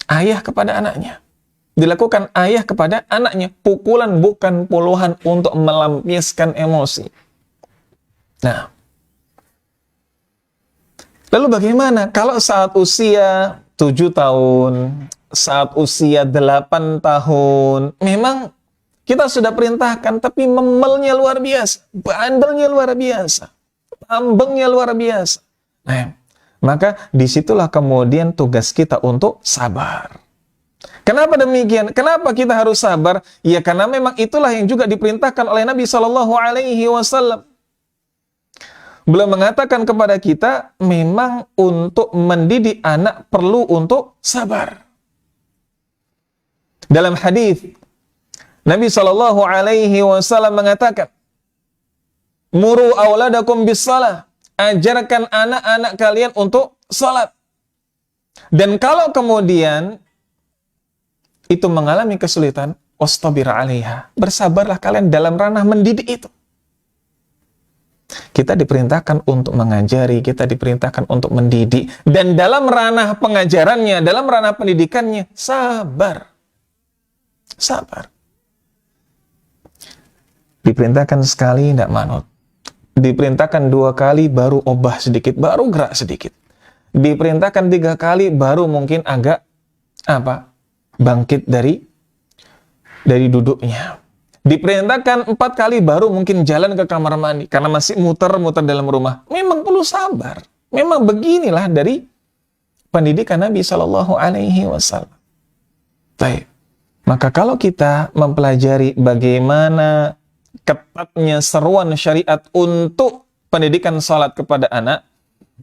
ayah kepada anaknya. Dilakukan ayah kepada anaknya. Pukulan bukan puluhan untuk melampiaskan emosi. Nah, lalu bagaimana kalau saat usia 7 tahun, saat usia 8 tahun, memang kita sudah perintahkan, tapi memelnya luar biasa, bandelnya luar biasa, ambengnya luar biasa. Nah, maka disitulah kemudian tugas kita untuk sabar. Kenapa demikian? Kenapa kita harus sabar? Ya karena memang itulah yang juga diperintahkan oleh Nabi SAW. Beliau mengatakan kepada kita, memang untuk mendidik anak perlu untuk sabar. Dalam hadis Nabi SAW mengatakan, muru auladakum bis-shalah, ajarkan anak-anak kalian untuk salat. Dan kalau kemudian itu mengalami kesulitan, wastabir 'alaiha, bersabarlah kalian dalam ranah mendidik itu. Kita diperintahkan untuk mengajari, kita diperintahkan untuk mendidik, dan dalam ranah pengajarannya, dalam ranah pendidikannya, sabar. Sabar. Diperintahkan sekali, tidak manut. Diperintahkan 2 kali, baru obah sedikit, baru gerak sedikit. Diperintahkan 3 kali, baru mungkin agak, bangkit dari duduknya. Diperintahkan 4 kali baru mungkin jalan ke kamar mandi karena masih muter-muter dalam rumah. Memang perlu sabar. Memang beginilah dari pendidikan Nabi SAW. Baik. Maka kalau kita mempelajari bagaimana ketatnya seruan syariat untuk pendidikan salat kepada anak,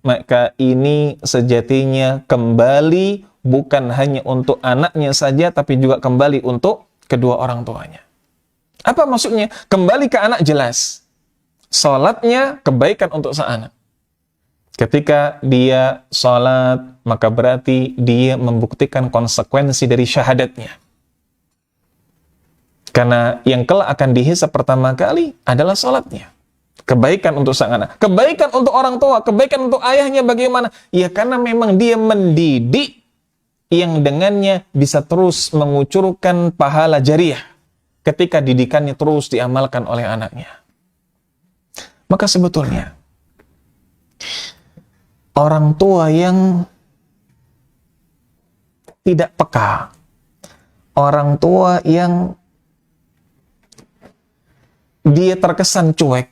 maka ini sejatinya kembali bukan hanya untuk anaknya saja, tapi juga kembali untuk kedua orang tuanya. Apa maksudnya? Kembali ke anak jelas. Salatnya kebaikan untuk sang anak. Ketika dia salat, maka berarti dia membuktikan konsekuensi dari syahadatnya. Karena yang kelak akan dihisab pertama kali adalah salatnya. Kebaikan untuk sang anak. Kebaikan untuk orang tua. Kebaikan untuk ayahnya bagaimana? Ya karena memang dia mendidik yang dengannya bisa terus mengucurkan pahala jariah ketika didikannya terus diamalkan oleh anaknya. Maka sebetulnya orang tua yang tidak peka, orang tua yang dia terkesan cuek,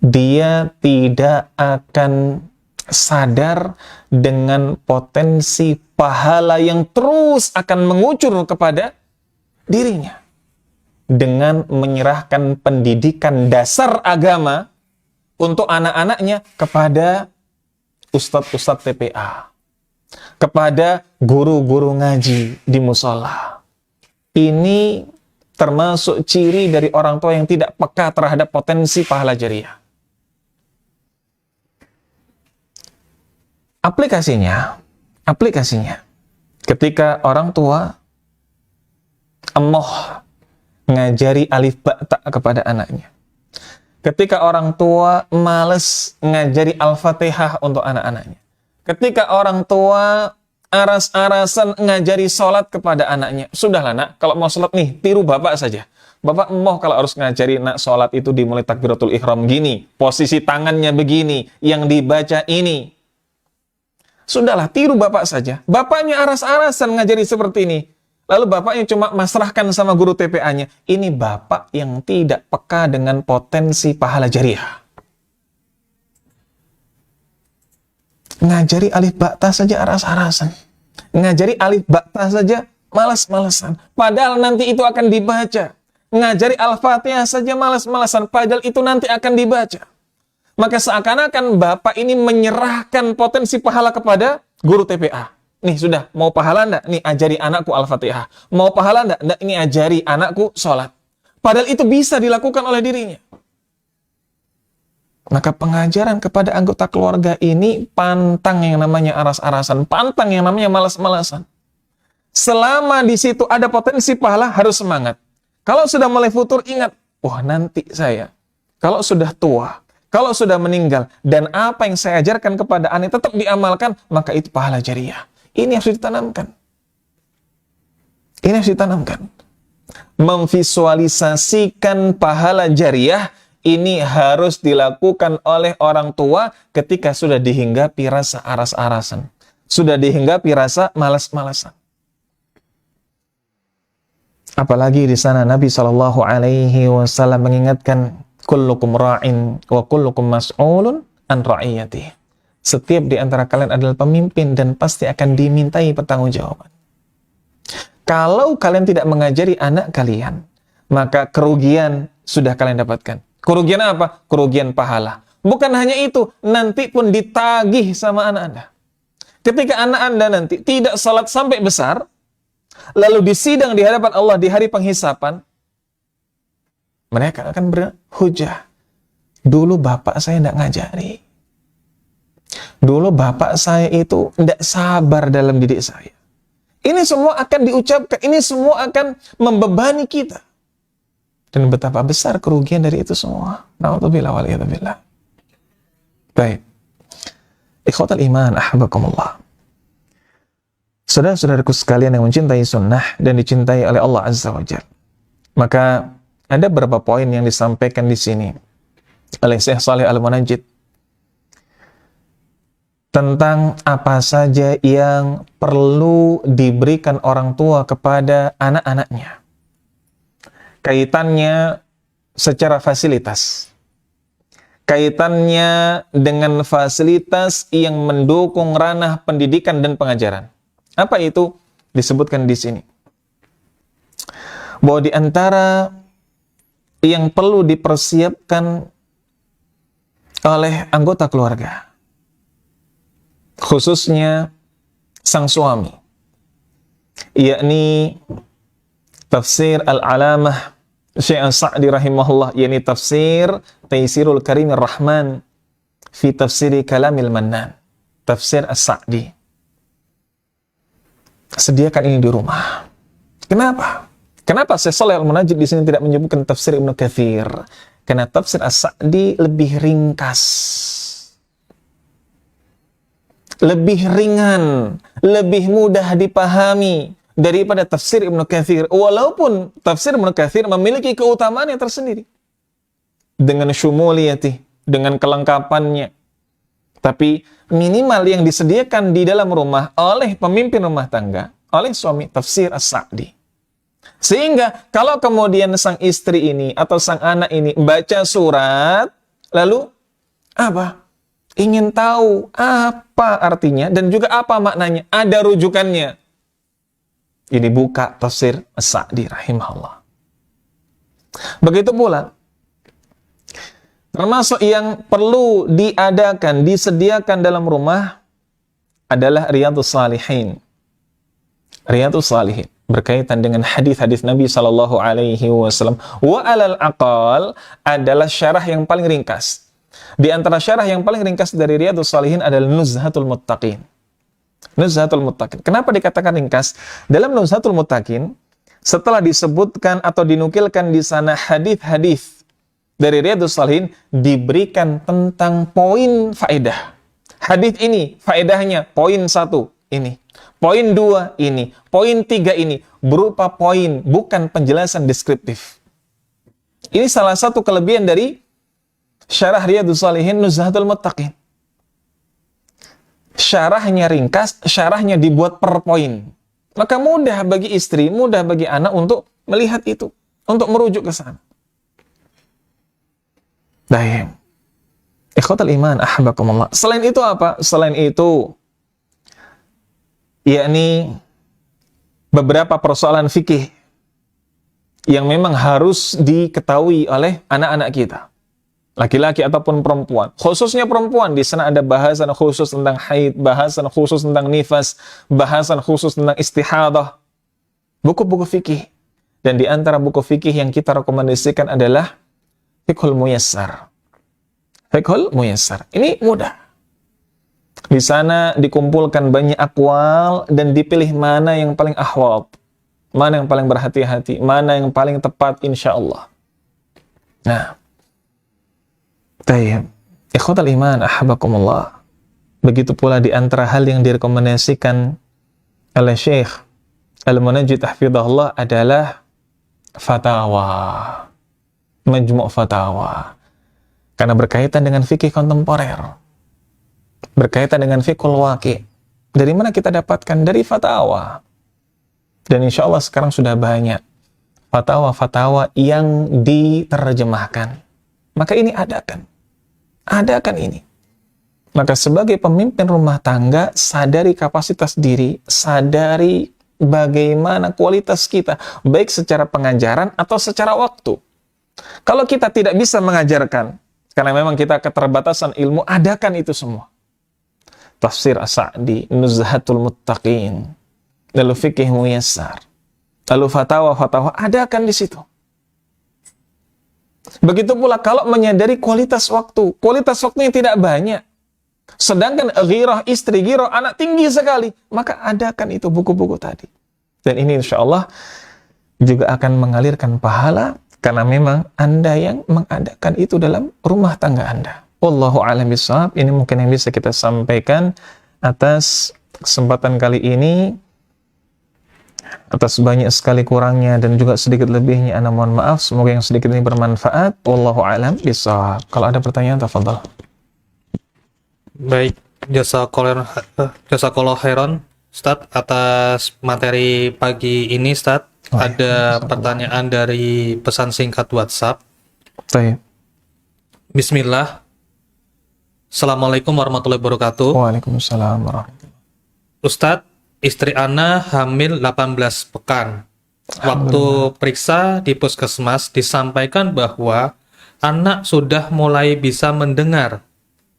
dia tidak akan sadar dengan potensi pahala yang terus akan mengucur kepada dirinya dengan menyerahkan pendidikan dasar agama untuk anak-anaknya kepada ustadz-ustadz TPA, kepada guru-guru ngaji di musola. Ini termasuk ciri dari orang tua yang tidak peka terhadap potensi pahala jariah. Aplikasinya, ketika orang tua emoh ngajari alif ba ta kepada anaknya. Ketika orang tua males ngajari Al-Fatihah untuk anak-anaknya. Ketika orang tua aras-arasan ngajari sholat kepada anaknya. Sudahlah nak, kalau mau sholat nih, tiru bapak saja. Bapak emoh kalau harus ngajari nak sholat itu dimulai takbiratul ihram gini. Posisi tangannya begini, yang dibaca ini. Sudahlah, tiru bapak saja. Bapaknya aras-arasan ngajari seperti ini. Lalu bapaknya cuma masrahkan sama guru TPA-nya. Ini bapak yang tidak peka dengan potensi pahala jariah. Ngajari alif bakta saja aras-arasan. Ngajari alif bakta saja malas-malasan. Padahal nanti itu akan dibaca. Ngajari Al-Fatihah saja malas-malasan. Padahal itu nanti akan dibaca. Maka seakan-akan bapak ini menyerahkan potensi pahala kepada guru TPA. Nih sudah, mau pahala enggak? Nih ajari anakku Al-Fatihah. Mau pahala enggak? Enggak, ini ajari anakku sholat. Padahal itu bisa dilakukan oleh dirinya. Maka pengajaran kepada anggota keluarga ini pantang yang namanya aras-arasan, pantang yang namanya malas-malasan. Selama di situ ada potensi pahala, harus semangat. Kalau sudah mulai futur, ingat, wah nanti saya, kalau sudah tua, kalau sudah meninggal, dan apa yang saya ajarkan kepada anak tetap diamalkan, maka itu pahala jariah. Ini harus ditanamkan. Ini harus ditanamkan. Memvisualisasikan pahala jariah, ini harus dilakukan oleh orang tua ketika sudah dihinggapi rasa aras-arasan. Sudah dihinggapi rasa malas-malasan. Apalagi di sana Nabi SAW mengingatkan, kullukum ra'in wa kullukum mas'ulun an ra'iyati. Setiap di antara kalian adalah pemimpin dan pasti akan dimintai pertanggungjawaban. Kalau kalian tidak mengajari anak kalian, maka kerugian sudah kalian dapatkan. Kerugian apa? Kerugian pahala. Bukan hanya itu, nanti pun ditagih sama anak Anda. Ketika anak Anda nanti tidak salat sampai besar, lalu disidang di hadapan Allah di hari penghisapan, mereka akan berhujah. Dulu bapak saya tidak ngajari. Dulu bapak saya itu tidak sabar dalam didik saya. Ini semua akan diucapkan, ini semua akan membebani kita. Dan betapa besar kerugian dari itu semua. Na'udzubillah waliyadzubillah. Baik. Ikhwatal iman, ahbakumullah. Saudara-saudaraku sekalian yang mencintai sunnah dan dicintai oleh Allah Azza wa Jalla. Maka ada beberapa poin yang disampaikan di sini oleh Syekh Shalih Al-Munajjid tentang apa saja yang perlu diberikan orang tua kepada anak-anaknya. Kaitannya secara fasilitas. Kaitannya dengan fasilitas yang mendukung ranah pendidikan dan pengajaran. Apa itu? Disebutkan di sini. Bahwa di antara yang perlu dipersiapkan oleh anggota keluarga, khususnya sang suami, yakni tafsir Al-Alamah Syekh As-Sa'di rahimahullah, yakni tafsir Taisirul Karimir Rahman fi tafsiri Kalamil Mannan, tafsir As-Sa'di. Sediakan ini di rumah. Kenapa? Kenapa Syekh Shalih Al-Munajjid di sini tidak menyebutkan tafsir Ibnu Katsir? Karena tafsir As-Sa'di lebih ringkas, lebih ringan, lebih mudah dipahami daripada tafsir Ibnu Katsir. Walaupun tafsir Ibnu Katsir memiliki keutamaan yang tersendiri dengan syumuliyati, dengan kelengkapannya. Tapi minimal yang disediakan di dalam rumah oleh pemimpin rumah tangga, oleh suami, tafsir As-Sa'di. Sehingga kalau kemudian sang istri ini atau sang anak ini baca surat, lalu apa? Ingin tahu apa artinya dan juga apa maknanya, ada rujukannya. Ini buka tafsir As-Sa'di rahimahullah. Begitu pula, termasuk yang perlu diadakan, disediakan dalam rumah adalah Riyadhus Shalihin. Riyadhus Shalihin berkaitan dengan hadis-hadis Nabi sallallahu alaihi wasallam. Wa alal aqal adalah syarah yang paling ringkas. Di antara syarah yang paling ringkas dari Riyadhus Shalihin adalah Nuzhatul Muttaqin. Nuzhatul Muttaqin. Kenapa dikatakan ringkas? Dalam Nuzhatul Muttaqin, setelah disebutkan atau dinukilkan di sana hadis-hadis dari Riyadhus Shalihin, diberikan tentang poin faedah. Hadis ini faedahnya poin 1 ini, poin 2 ini, poin 3 ini, berupa poin, bukan penjelasan deskriptif. Ini salah satu kelebihan dari syarah Riyadhus Shalihin Nuzhatul Muttaqin. syarahnya ringkas, syarahnya dibuat per poin. Maka mudah bagi istri, mudah bagi anak untuk melihat itu, untuk merujuk ke sana. Baik. Ikhwatal iman, ahabakumullah. Selain itu apa? Selain itu, yakni beberapa persoalan fikih yang memang harus diketahui oleh anak-anak kita, laki-laki ataupun perempuan. Khususnya perempuan, di sana ada bahasan khusus tentang haid, bahasan khusus tentang nifas, bahasan khusus tentang istihadah. Buku-buku fikih. Dan di antara buku fikih yang kita rekomendasikan adalah Fiqhul Muyassar. Fiqhul Muyassar. Ini mudah. Di sana dikumpulkan banyak akwal dan dipilih mana yang paling ahwat, mana yang paling berhati-hati, mana yang paling tepat insya-Allah. Nah, tayyib. Ikhwatal iman, ahabakumullah. Begitu pula di antara hal yang direkomendasikan oleh Syekh Al-Munajjid hafizahullah adalah fatawa. Majmu' fatawa. Karena berkaitan dengan fikih kontemporer. Berkaitan dengan fiqhul waqi'. Dari mana kita dapatkan? Dari fatawa. Dan insya Allah sekarang sudah banyak fatwa-fatwa yang diterjemahkan. Maka ini adakan. Adakan ini. Maka sebagai pemimpin rumah tangga, sadari kapasitas diri, sadari bagaimana kualitas kita, baik secara pengajaran atau secara waktu. Kalau kita tidak bisa mengajarkan, karena memang kita keterbatasan ilmu, adakan itu semua. Tafsir As-Sa'di, Nuzhatul Muttaqin, lalu Fiqh Muyassar, lalu fatwa-fatwa, adakan di situ. Begitu pula kalau menyadari kualitas waktunya tidak banyak, sedangkan ghirah istri, ghirah anak tinggi sekali, maka adakan itu buku-buku tadi. Dan ini insya Allah juga akan mengalirkan pahala, karena memang Anda yang mengadakan itu dalam rumah tangga Anda. Wallahu a'lam bishawab. Ini mungkin yang bisa kita sampaikan atas kesempatan kali ini. Atas banyak sekali kurangnya dan juga sedikit lebihnya, ana mohon maaf. Semoga yang sedikit ini bermanfaat. Wallahu a'lam bishawab. Kalau ada pertanyaan, tafadhal. Baik, jazakallahu khairan Ustaz atas materi pagi ini Ustaz. Ada pertanyaan dari pesan singkat WhatsApp. Baik. Bismillah. Assalamualaikum warahmatullahi wabarakatuh. Waalaikumsalam warahmatullahi wabarakatuh. Ustaz, istri Ana hamil 18 pekan. Waktu periksa di puskesmas disampaikan bahwa anak sudah mulai bisa mendengar.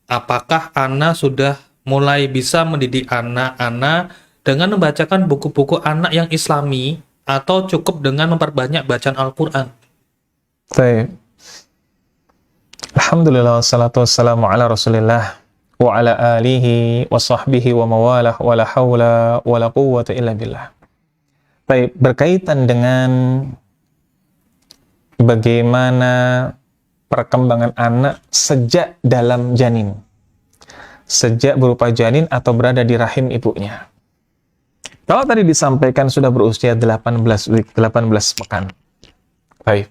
Apakah Ana sudah mulai bisa mendidik anak-anak dengan membacakan buku-buku anak yang islami, atau cukup dengan memperbanyak bacaan Al-Quran? Baik. Alhamdulillah, wassalatu wassalamu ala rasulillah wa ala alihi wa sahbihi wa mawalah wa la hawla wa la quwwata illa billah. Baik, berkaitan dengan bagaimana perkembangan anak sejak dalam janin, sejak berupa janin atau berada di rahim ibunya. Kalau tadi disampaikan sudah berusia 18 pekan. Baik.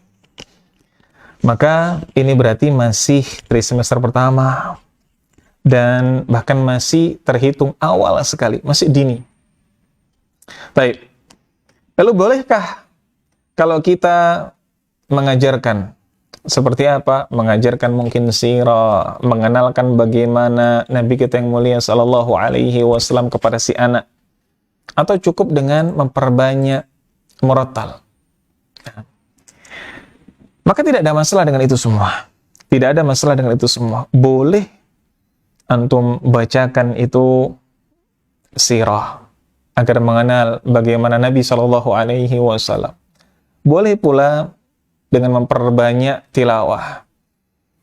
Maka ini berarti masih trimester pertama dan bahkan masih terhitung awal sekali, masih dini. Baik. Lalu bolehkah kalau kita mengajarkan seperti apa? Mengajarkan mungkin sirah, mengenalkan bagaimana Nabi kita yang mulia sallallahu alaihi wasallam kepada si anak. Atau cukup dengan memperbanyak murattal. Maka tidak ada masalah dengan itu semua. Tidak ada masalah dengan itu semua. Boleh antum bacakan itu sirah agar mengenal bagaimana Nabi Shallallahu Alaihi Wasallam. Boleh pula dengan memperbanyak tilawah.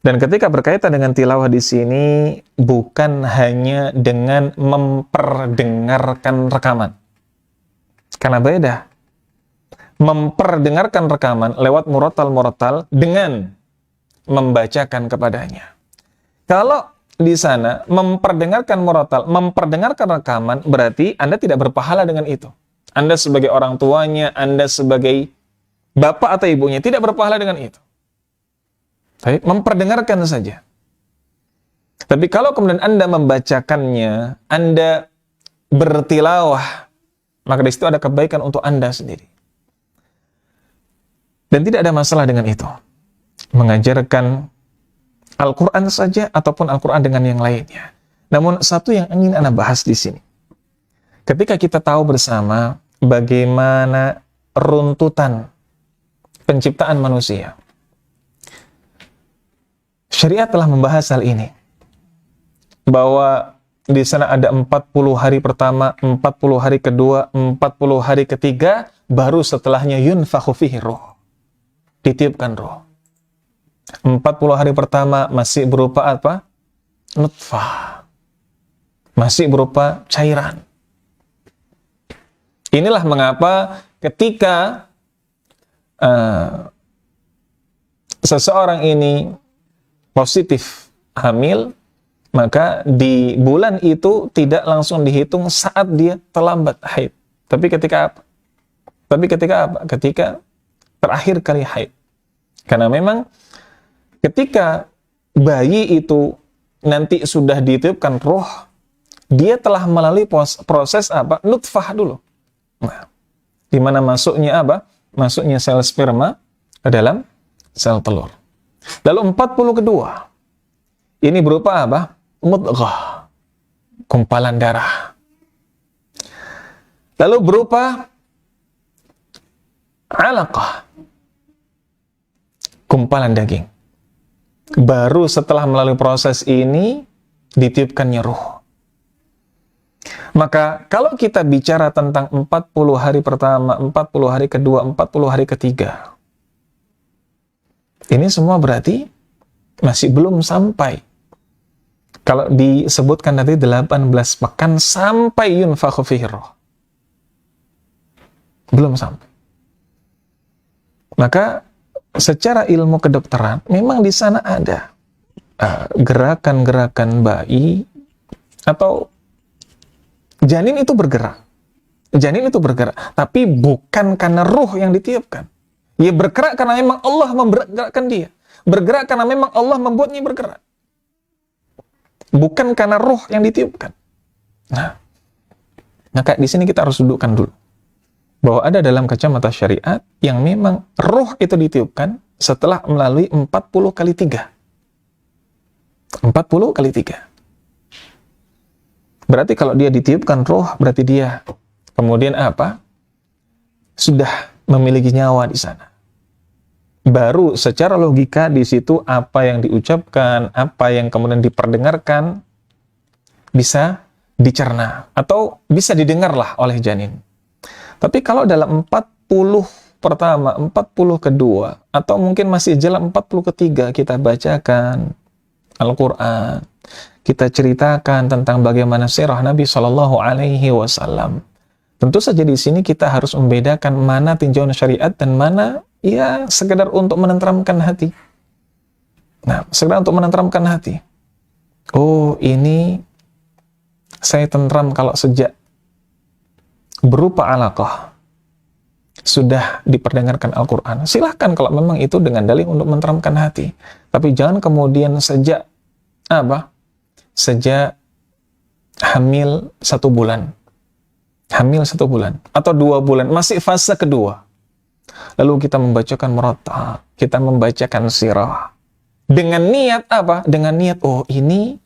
Dan ketika berkaitan dengan tilawah di sini bukan hanya dengan memperdengarkan rekaman. Karena beda. Memperdengarkan rekaman lewat murattal dengan membacakan kepadanya. Kalau di sana memperdengarkan murattal, memperdengarkan rekaman, berarti Anda tidak berpahala dengan itu. Anda sebagai orang tuanya, Anda sebagai bapak atau ibunya tidak berpahala dengan itu. Baik, memperdengarkan saja. Tapi kalau kemudian Anda membacakannya, Anda bertilawah, maka di situ ada kebaikan untuk Anda sendiri. Dan tidak ada masalah dengan itu. Mengajarkan Al-Quran saja ataupun Al-Quran dengan yang lainnya. Namun satu yang ingin Anda bahas di sini. Ketika kita tahu bersama bagaimana runtutan penciptaan manusia, syariat telah membahas hal ini. Bahwa di sana ada 40 hari pertama, 40 hari kedua, 40 hari ketiga, baru setelahnya yunfakhu fihi ruh. Ditiupkan roh. 40 hari pertama masih berupa apa? Nutfah. Masih berupa cairan. Inilah mengapa ketika seseorang ini positif hamil, maka di bulan itu tidak langsung dihitung saat dia terlambat haid. Tapi ketika apa? Ketika terakhir kali haid. Karena memang ketika bayi itu nanti sudah ditiupkan roh, dia telah melalui proses apa? Nutfah dulu. Nah, di mana masuknya apa? Masuknya sel sperma ke dalam sel telur. Lalu 40 kedua. Ini berupa apa? Mudghah. Gumpalan darah. Lalu berupa alaqah. Gumpalan daging. Baru setelah melalui proses ini ditiupkannya ruh. Maka kalau kita bicara tentang 40 hari pertama, 40 hari kedua, 40 hari ketiga, ini semua berarti masih belum sampai. Kalau disebutkan nanti 18 pekan sampai yunfakhu fihi ruh. Belum sampai. Maka secara ilmu kedokteran, memang di sana ada gerakan-gerakan bayi atau janin itu bergerak. Janin itu bergerak, tapi bukan karena ruh yang ditiupkan. Ia bergerak karena memang Allah menggerakkan dia. Bergerak karena memang Allah membuatnya bergerak. Bukan karena ruh yang ditiupkan. Nah, maka di sini kita harus dudukkan dulu. Bahwa ada dalam kacamata syariat yang memang roh itu ditiupkan setelah melalui 40 kali 3. 40 kali 3. Berarti kalau dia ditiupkan roh, berarti dia kemudian apa? Sudah memiliki nyawa di sana. Baru secara logika di situ apa yang diucapkan, apa yang kemudian diperdengarkan bisa dicerna atau bisa didengarlah oleh janin. Tapi kalau dalam 40 pertama, 40 kedua, atau mungkin masih jalan 40 ketiga, kita bacakan Al-Quran, kita ceritakan tentang bagaimana sirah Nabi SAW. Tentu saja di sini kita harus membedakan mana tinjauan syariat dan mana ya sekedar untuk menenteramkan hati. Nah, sekedar untuk menenteramkan hati. Oh, ini saya tentram kalau sejak berupa alaqah sudah diperdengarkan Al-Quran. Silahkan kalau memang itu dengan dalih untuk menenteramkan hati. Tapi jangan kemudian sejak apa? Sejak hamil 1 bulan. Hamil 1 bulan. Atau 2 bulan. Masih fase kedua. Lalu kita membacakan murattal. Kita membacakan sirah. Dengan niat apa? Dengan niat, oh ini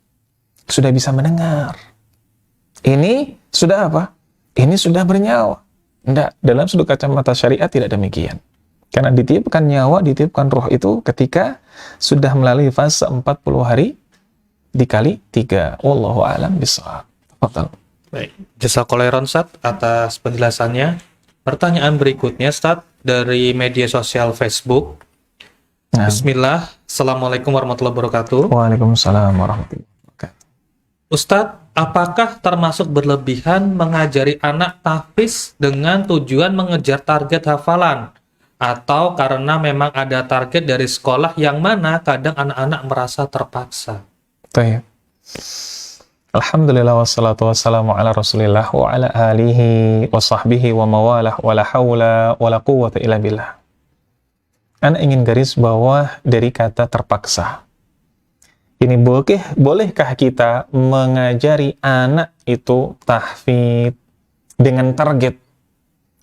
sudah bisa mendengar. Ini sudah apa? Ini sudah bernyawa. Tidak, dalam sudut kacamata syariat tidak demikian. Karena ditiupkan nyawa, ditiupkan roh itu ketika sudah melalui fase 40 hari dikali 3. Wallahu a'lam bishawab. Tafadhal. Baik, jazakallahu khairan Ustaz atas penjelasannya. Pertanyaan berikutnya Ustaz dari media sosial Facebook. Nah. Bismillah. Assalamualaikum warahmatullahi wabarakatuh. Waalaikumsalam warahmatullahi wabarakatuh. Ustadz, apakah termasuk berlebihan mengajari anak tahfiz dengan tujuan mengejar target hafalan? Atau karena memang ada target dari sekolah yang mana kadang anak-anak merasa terpaksa? Baik. Alhamdulillah wassalatu wassalamu ala rasulillah wa ala alihi wa sahbihi wa mawalah wa la hawla wa la quwwata illa billah. Anak ingin garis bawah dari kata terpaksa. Ini bolehkah kita mengajari anak itu tahfidz dengan target?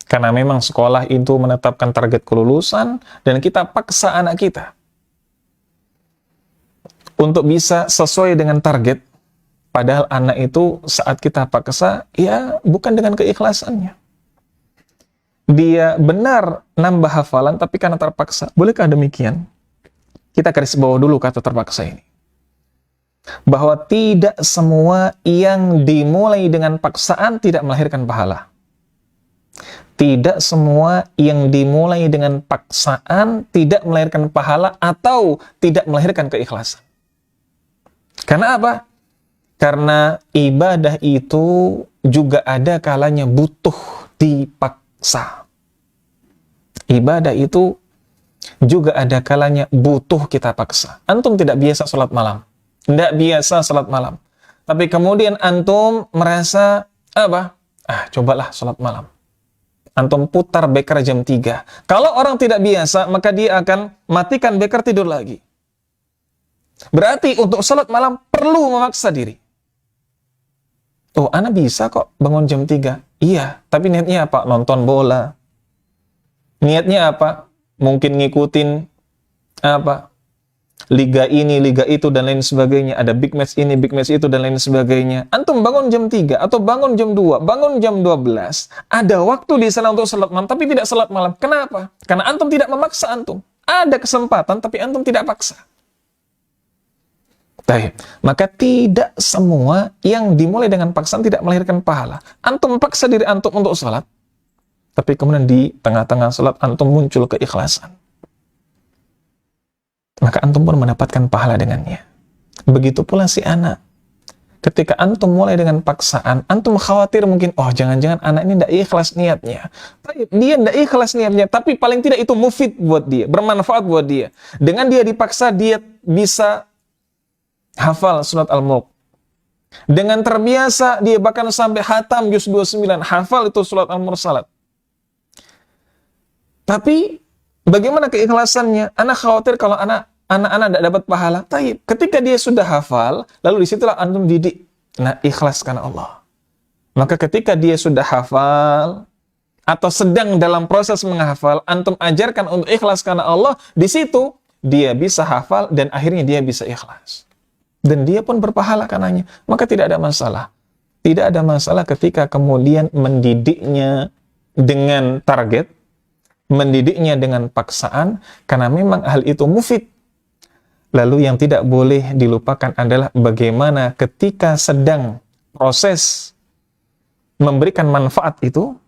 Karena memang sekolah itu menetapkan target kelulusan dan kita paksa anak kita untuk bisa sesuai dengan target. Padahal anak itu saat kita paksa, ya bukan dengan keikhlasannya. Dia benar nambah hafalan tapi karena terpaksa. Bolehkah demikian? Kita garis bawah dulu kata terpaksa ini. Bahwa tidak semua yang dimulai dengan paksaan tidak melahirkan pahala. Tidak semua yang dimulai dengan paksaan tidak melahirkan pahala atau tidak melahirkan keikhlasan. Karena apa? Karena ibadah itu juga ada kalanya butuh dipaksa. Ibadah itu juga ada kalanya butuh kita paksa. Antum tidak biasa sholat malam. Tidak biasa sholat malam. Tapi kemudian antum merasa, apa? Cobalah sholat malam. Antum putar beker jam 3. Kalau orang tidak biasa, maka dia akan matikan beker tidur lagi. Berarti untuk sholat malam perlu memaksa diri. Oh, anak bisa kok bangun jam 3. Iya, tapi niatnya apa? Nonton bola. Niatnya apa? Mungkin ngikutin apa? Liga ini, liga itu, dan lain sebagainya. Ada big match ini, big match itu, dan lain sebagainya. Antum bangun jam 3, atau bangun jam 2, bangun jam 12. Ada waktu di sana untuk salat malam, tapi tidak salat malam. Kenapa? Karena antum tidak memaksa antum. Ada kesempatan, tapi antum tidak paksa. Baik. Maka tidak semua yang dimulai dengan paksaan tidak melahirkan pahala. Antum paksa diri antum untuk salat, tapi kemudian di tengah-tengah salat antum muncul keikhlasan. Maka antum pun mendapatkan pahala dengannya. Begitu pula si anak. Ketika antum mulai dengan paksaan, antum khawatir mungkin, oh jangan-jangan anak ini tidak ikhlas niatnya. Dia tidak ikhlas niatnya, tapi paling tidak itu mufid buat dia, bermanfaat buat dia. Dengan dia dipaksa, dia bisa hafal surat Al-Mulk. Dengan terbiasa, dia bahkan sampai hatam juz 29, hafal itu surat Al-Mursalat. Tapi bagaimana keikhlasannya? Anak khawatir kalau anak-anak tidak dapat pahala. Taib. Ketika dia sudah hafal, lalu disitulah antum didik. Nah, ikhlaskan Allah. Maka ketika dia sudah hafal, atau sedang dalam proses menghafal, antum ajarkan untuk ikhlas karena Allah, di situ dia bisa hafal dan akhirnya dia bisa ikhlas. Dan dia pun berpahala karenanya. Maka tidak ada masalah. Tidak ada masalah ketika kemudian mendidiknya dengan target, mendidiknya dengan paksaan, karena memang hal itu mufid. Lalu yang tidak boleh dilupakan adalah bagaimana ketika sedang proses memberikan manfaat itu,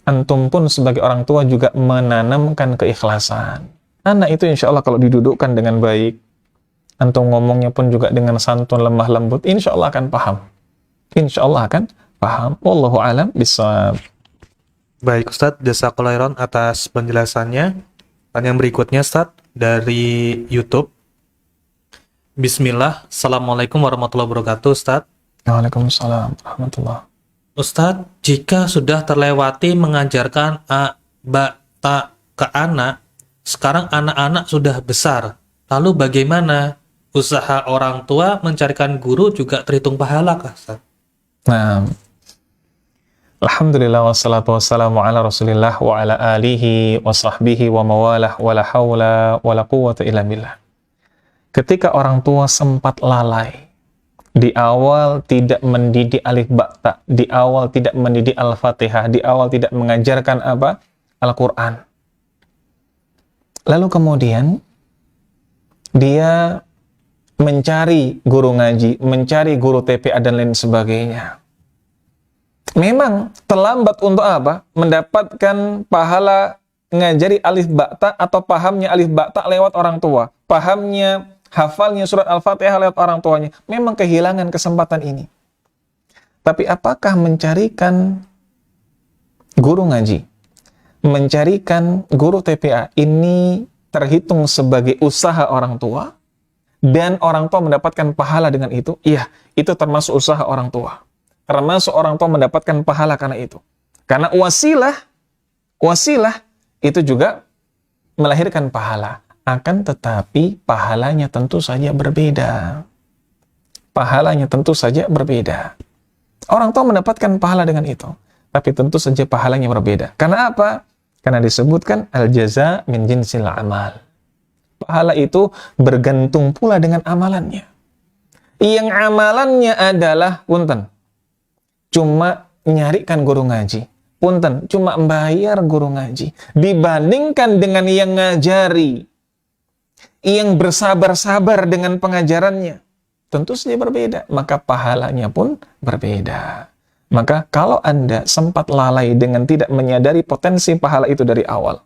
antum pun sebagai orang tua juga menanamkan keikhlasan. Anak itu insya Allah kalau didudukkan dengan baik, antum ngomongnya pun juga dengan santun, lemah lembut, insya Allah akan paham. Insya Allah akan paham. Wallahu a'lam bishawab. Baik Ustadz, jazakallahu khairan atas penjelasannya. Dan yang berikutnya Ustadz dari YouTube. Bismillah, Assalamualaikum warahmatullahi wabarakatuh Ustadz. Waalaikumsalam warahmatullahi. Ustadz, jika sudah terlewati mengajarkan a, ba, ta ke anak, sekarang anak-anak sudah besar. Lalu bagaimana usaha orang tua mencarikan guru juga terhitung pahala kah Ustadz? Nah, alhamdulillah wassalatu wassalamu ala rasulillah wa ala alihi wa sahbihi wa mawalah wa la hawla wa la quwwata illa billah. Ketika orang tua sempat lalai, di awal tidak mendidik alif ba ta, di awal tidak mendidik al-Fatihah, di awal tidak mengajarkan apa? Al-Quran. Lalu kemudian dia mencari guru ngaji, mencari guru TPA dan lain sebagainya. Memang terlambat untuk apa? Mendapatkan pahala ngajari alif ba ta atau pahamnya alif ba ta lewat orang tua. Pahamnya, hafalnya surat Al-Fatihah lewat orang tuanya. Memang kehilangan kesempatan ini. Tapi apakah mencarikan guru ngaji, mencarikan guru TPA ini terhitung sebagai usaha orang tua dan orang tua mendapatkan pahala dengan itu? Iya, itu termasuk usaha orang tua. Termasuk orang tua mendapatkan pahala karena itu. Karena wasilah itu juga melahirkan pahala. Akan tetapi pahalanya tentu saja berbeda. pahalanya tentu saja berbeda. Orang tua mendapatkan pahala dengan itu, tapi tentu saja pahalanya berbeda. Karena apa? Karena disebutkan al-jaza min jinsil amal. Pahala itu bergantung pula dengan amalannya. Yang amalannya adalah punten, cuma nyarikan guru ngaji. Punten, cuma bayar guru ngaji. Dibandingkan dengan yang ngajari, yang bersabar-sabar dengan pengajarannya, tentu saja berbeda. Maka pahalanya pun berbeda. Maka kalau Anda sempat lalai dengan tidak menyadari potensi pahala itu dari awal,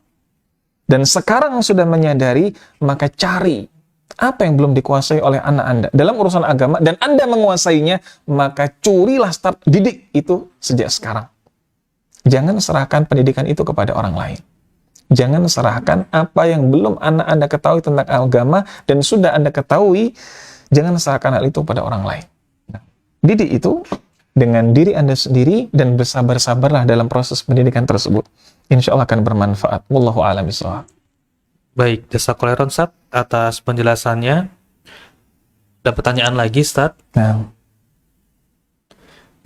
dan sekarang sudah menyadari, maka cari apa yang belum dikuasai oleh anak Anda dalam urusan agama, dan Anda menguasainya, maka curilah start didik itu sejak sekarang. Jangan serahkan pendidikan itu kepada orang lain. Jangan serahkan apa yang belum anak Anda ketahui tentang agama, dan sudah Anda ketahui, jangan serahkan hal itu pada orang lain. Didik itu dengan diri Anda sendiri, dan bersabar-sabarlah dalam proses pendidikan tersebut. Insya Allah akan bermanfaat. Wallahu a'lam bishawab. Baik, jazakallahu khairan Ustaz atas penjelasannya. Ada pertanyaan lagi, Ustaz. Nah,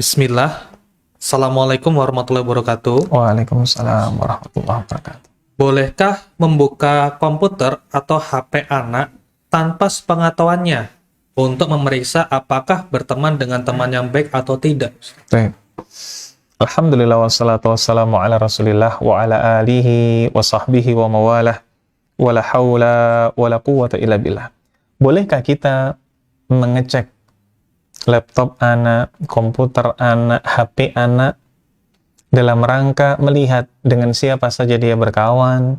Bismillah. Assalamualaikum warahmatullahi wabarakatuh. Waalaikumsalam warahmatullahi wabarakatuh. Bolehkah membuka komputer atau HP anak tanpa sepengetahuannya untuk memeriksa apakah berteman dengan teman yang baik atau tidak? Baik. Alhamdulillah wassalatu wassalamu ala rasulillah wa ala alihi wa sahbihi wa mawalah wa la hawla wa la quwwata illa billah. Bolehkah kita mengecek laptop anak, komputer anak, HP anak dalam rangka melihat dengan siapa saja dia berkawan,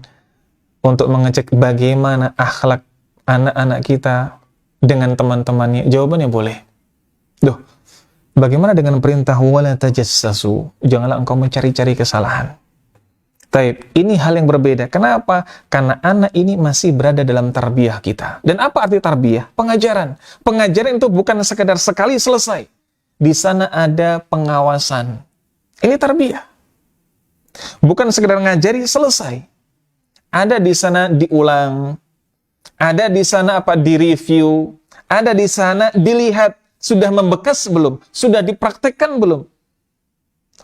untuk mengecek bagaimana akhlak anak-anak kita dengan teman-temannya? Jawabannya boleh. Duh, bagaimana dengan perintah wala tajassasu? Janganlah engkau mencari-cari kesalahan. Taib, ini hal yang berbeda. Kenapa? Karena anak ini masih berada dalam tarbiyah kita. Dan apa arti tarbiyah? Pengajaran. Pengajaran itu bukan sekedar sekali selesai. Di sana ada pengawasan. Ini tarbiyah. Bukan sekedar ngajari selesai. Ada di sana diulang. Ada di sana direview. Ada di sana dilihat. Sudah membekas belum? Sudah dipraktekkan belum?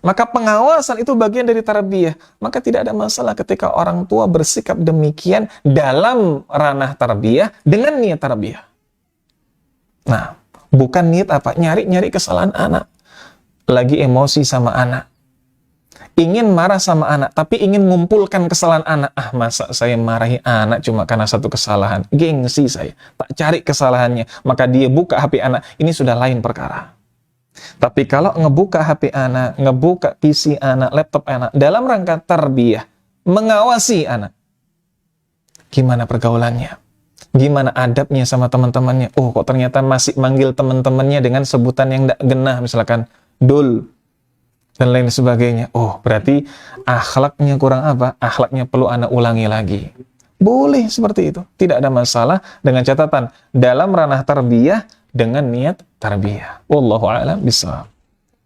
Maka pengawasan itu bagian dari tarbiyah. Maka tidak ada masalah ketika orang tua bersikap demikian dalam ranah tarbiyah dengan niat tarbiyah. Nah, bukan niat apa? Nyari-nyari kesalahan anak. Lagi emosi sama anak. Ingin marah sama anak, tapi ingin mengumpulkan kesalahan anak. Ah, masa saya marahi anak cuma karena satu kesalahan? Gengsi saya. Tak cari kesalahannya. Maka dia buka HP anak. Ini sudah lain perkara. Tapi kalau ngebuka HP anak, ngebuka PC anak, laptop anak, dalam rangka tarbiyah, mengawasi anak. Gimana pergaulannya? Gimana adabnya sama teman-temannya? Oh, kok ternyata masih manggil teman-temannya dengan sebutan yang tidak genah, misalkan dul, dan lain sebagainya. Oh, berarti akhlaknya kurang apa? Akhlaknya perlu anak ulangi lagi. Boleh seperti itu. Tidak ada masalah, dengan catatan dalam ranah tarbiyah dengan niat tarbiyah. Wallahu a'lam bishawab.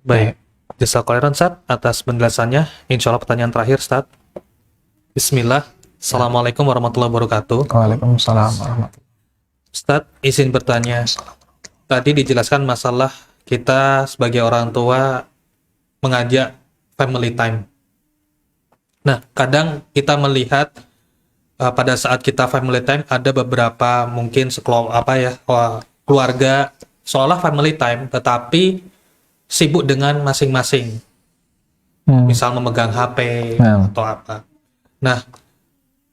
Baik. Jazakallahu khairan Ustaz atas penjelasannya. Insyaallah pertanyaan terakhir Ustaz. Bismillah. Assalamualaikum warahmatullahi wabarakatuh. Waalaikumsalam warahmatullahi wabarakatuh. Ustaz, izin bertanya. Tadi dijelaskan masalah kita sebagai orang tua mengajak family time. Nah, kadang kita melihat pada saat kita family time ada beberapa mungkin keluarga seolah family time tetapi sibuk dengan masing-masing. Misal memegang HP atau apa. Nah,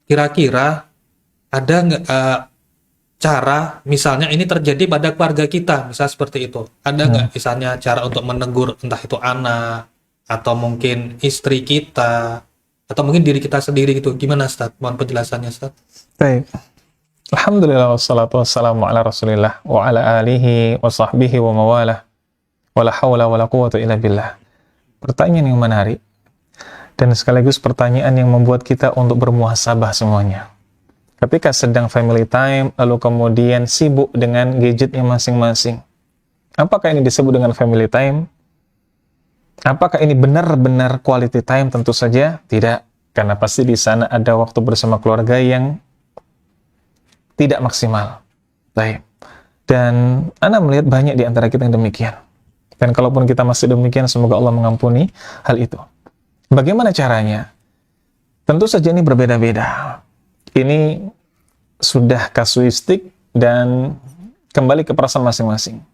kira-kira ada nggak cara, misalnya ini terjadi pada keluarga kita, misal seperti itu. Ada nggak misalnya cara untuk menegur entah itu anak atau mungkin istri kita atau mungkin diri kita sendiri gitu. Gimana Ustaz? Mohon penjelasannya Ustaz. Baik. Alhamdulillah wassalatu wassalamu ala rasulillah wa ala alihi wa sahbihi wa mawalah wa la hawla wa la quwwata illa billah. Pertanyaan yang menarik dan sekaligus pertanyaan yang membuat kita untuk bermuhasabah semuanya. Ketika sedang family time lalu kemudian sibuk dengan gadgetnya masing-masing. Apakah ini disebut dengan family time? Apakah ini benar-benar quality time? Tentu saja tidak, karena pasti di sana ada waktu bersama keluarga yang tidak maksimal. Baik. Dan Anda melihat banyak di antara kita yang demikian. Dan kalaupun kita masih demikian, semoga Allah mengampuni hal itu. Bagaimana caranya? Tentu saja ini berbeda-beda. Ini sudah kasuistik dan kembali ke perasaan masing-masing.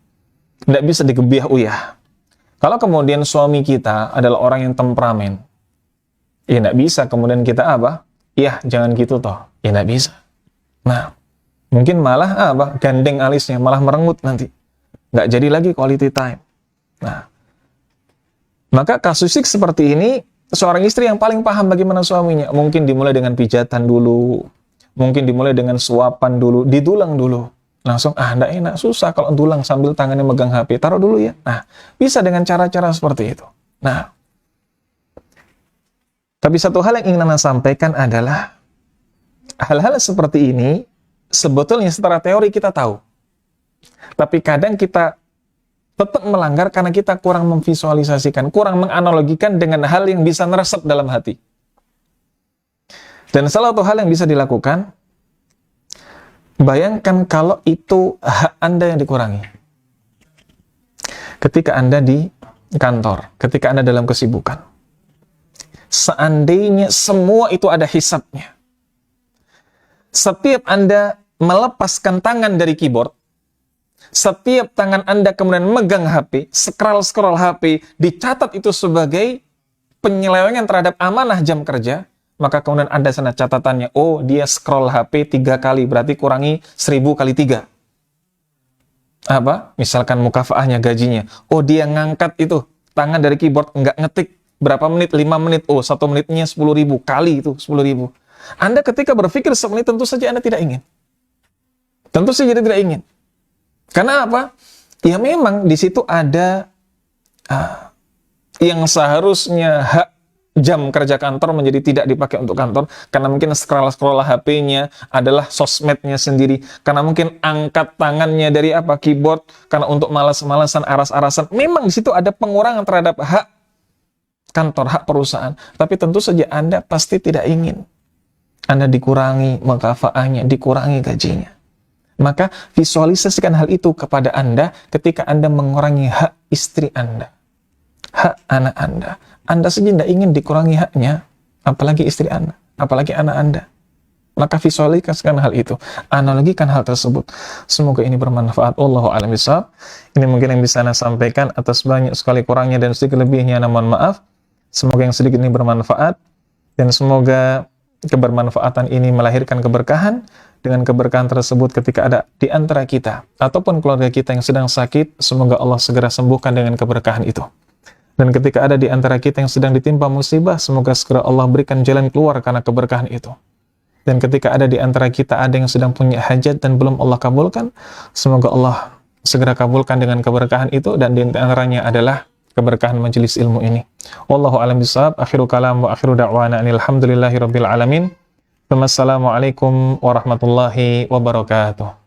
Tidak bisa digebiah uyah. Kalau kemudian suami kita adalah orang yang temperamen, ya tidak bisa kemudian kita apa? Ya, jangan gitu toh. Ya tidak bisa. Nah, mungkin malah apa? Gandeng alisnya, malah merengut nanti. Nggak jadi lagi quality time. Nah, maka kasusik seperti ini, seorang istri yang paling paham bagaimana suaminya. Mungkin dimulai dengan pijatan dulu, mungkin dimulai dengan suapan dulu, didulang dulu. Langsung, enggak enak, susah kalau dulang sambil tangannya megang HP. Taruh dulu ya. Nah, bisa dengan cara-cara seperti itu. Nah, tapi satu hal yang ingin Anda sampaikan adalah, hal-hal seperti ini, sebetulnya secara teori kita tahu. Tapi kadang kita tetap melanggar karena kita kurang memvisualisasikan, kurang menganalogikan dengan hal yang bisa meresap dalam hati. Dan salah satu hal yang bisa dilakukan, bayangkan kalau itu hak Anda yang dikurangi. Ketika Anda di kantor, ketika Anda dalam kesibukan. Seandainya semua itu ada hisabnya. Setiap Anda melepaskan tangan dari keyboard, setiap tangan Anda kemudian megang HP, scroll HP, dicatat itu sebagai penyelewengan terhadap amanah jam kerja, maka kemudian ada sana catatannya, oh dia scroll HP 3 kali, berarti kurangi 1000 kali 3. Apa? Misalkan mukafaahnya gajinya, oh dia ngangkat itu, tangan dari keyboard, nggak ngetik, berapa menit? 5 menit, oh 1 menitnya 10.000, kali itu 10.000. Anda ketika berpikir seperti tentu saja Anda tidak ingin. Tentu saja tidak ingin. Karena apa? Ya memang di situ ada yang seharusnya hak jam kerja kantor menjadi tidak dipakai untuk kantor, karena mungkin scroll HP-nya adalah sosmednya sendiri, karena mungkin angkat tangannya dari apa keyboard, karena untuk malas-malasan, aras-arasan. Memang di situ ada pengurangan terhadap hak kantor, hak perusahaan. Tapi tentu saja Anda pasti tidak ingin Anda dikurangi mukafaahnya, dikurangi gajinya. Maka visualisasikan hal itu kepada Anda ketika Anda mengurangi hak istri Anda, hak anak Anda. Anda saja tidak ingin dikurangi haknya, apalagi istri Anda, apalagi anak Anda. Maka visualisasikan hal itu, analogikan hal tersebut. Semoga ini bermanfaat. Wallahu a'lam bishawab. Ini mungkin yang bisa Anda sampaikan, atas banyak sekali kurangnya dan sedikit lebihnya, mohon maaf. Semoga yang sedikit ini bermanfaat, dan semoga kebermanfaatan ini melahirkan keberkahan. Dengan keberkahan tersebut ketika ada di antara kita ataupun keluarga kita yang sedang sakit, semoga Allah segera sembuhkan dengan keberkahan itu. Dan ketika ada di antara kita yang sedang ditimpa musibah, semoga segera Allah berikan jalan keluar karena keberkahan itu. Dan ketika ada di antara kita ada yang sedang punya hajat dan belum Allah kabulkan, semoga Allah segera kabulkan dengan keberkahan itu, dan di antaranya adalah keberkahan majelis ilmu ini. Wallahu a'lam bishawab. Akhiru kalam wa akhiru da'wana alhamdulillahi rabbil alamin. Wassalamualaikum warahmatullahi wabarakatuh.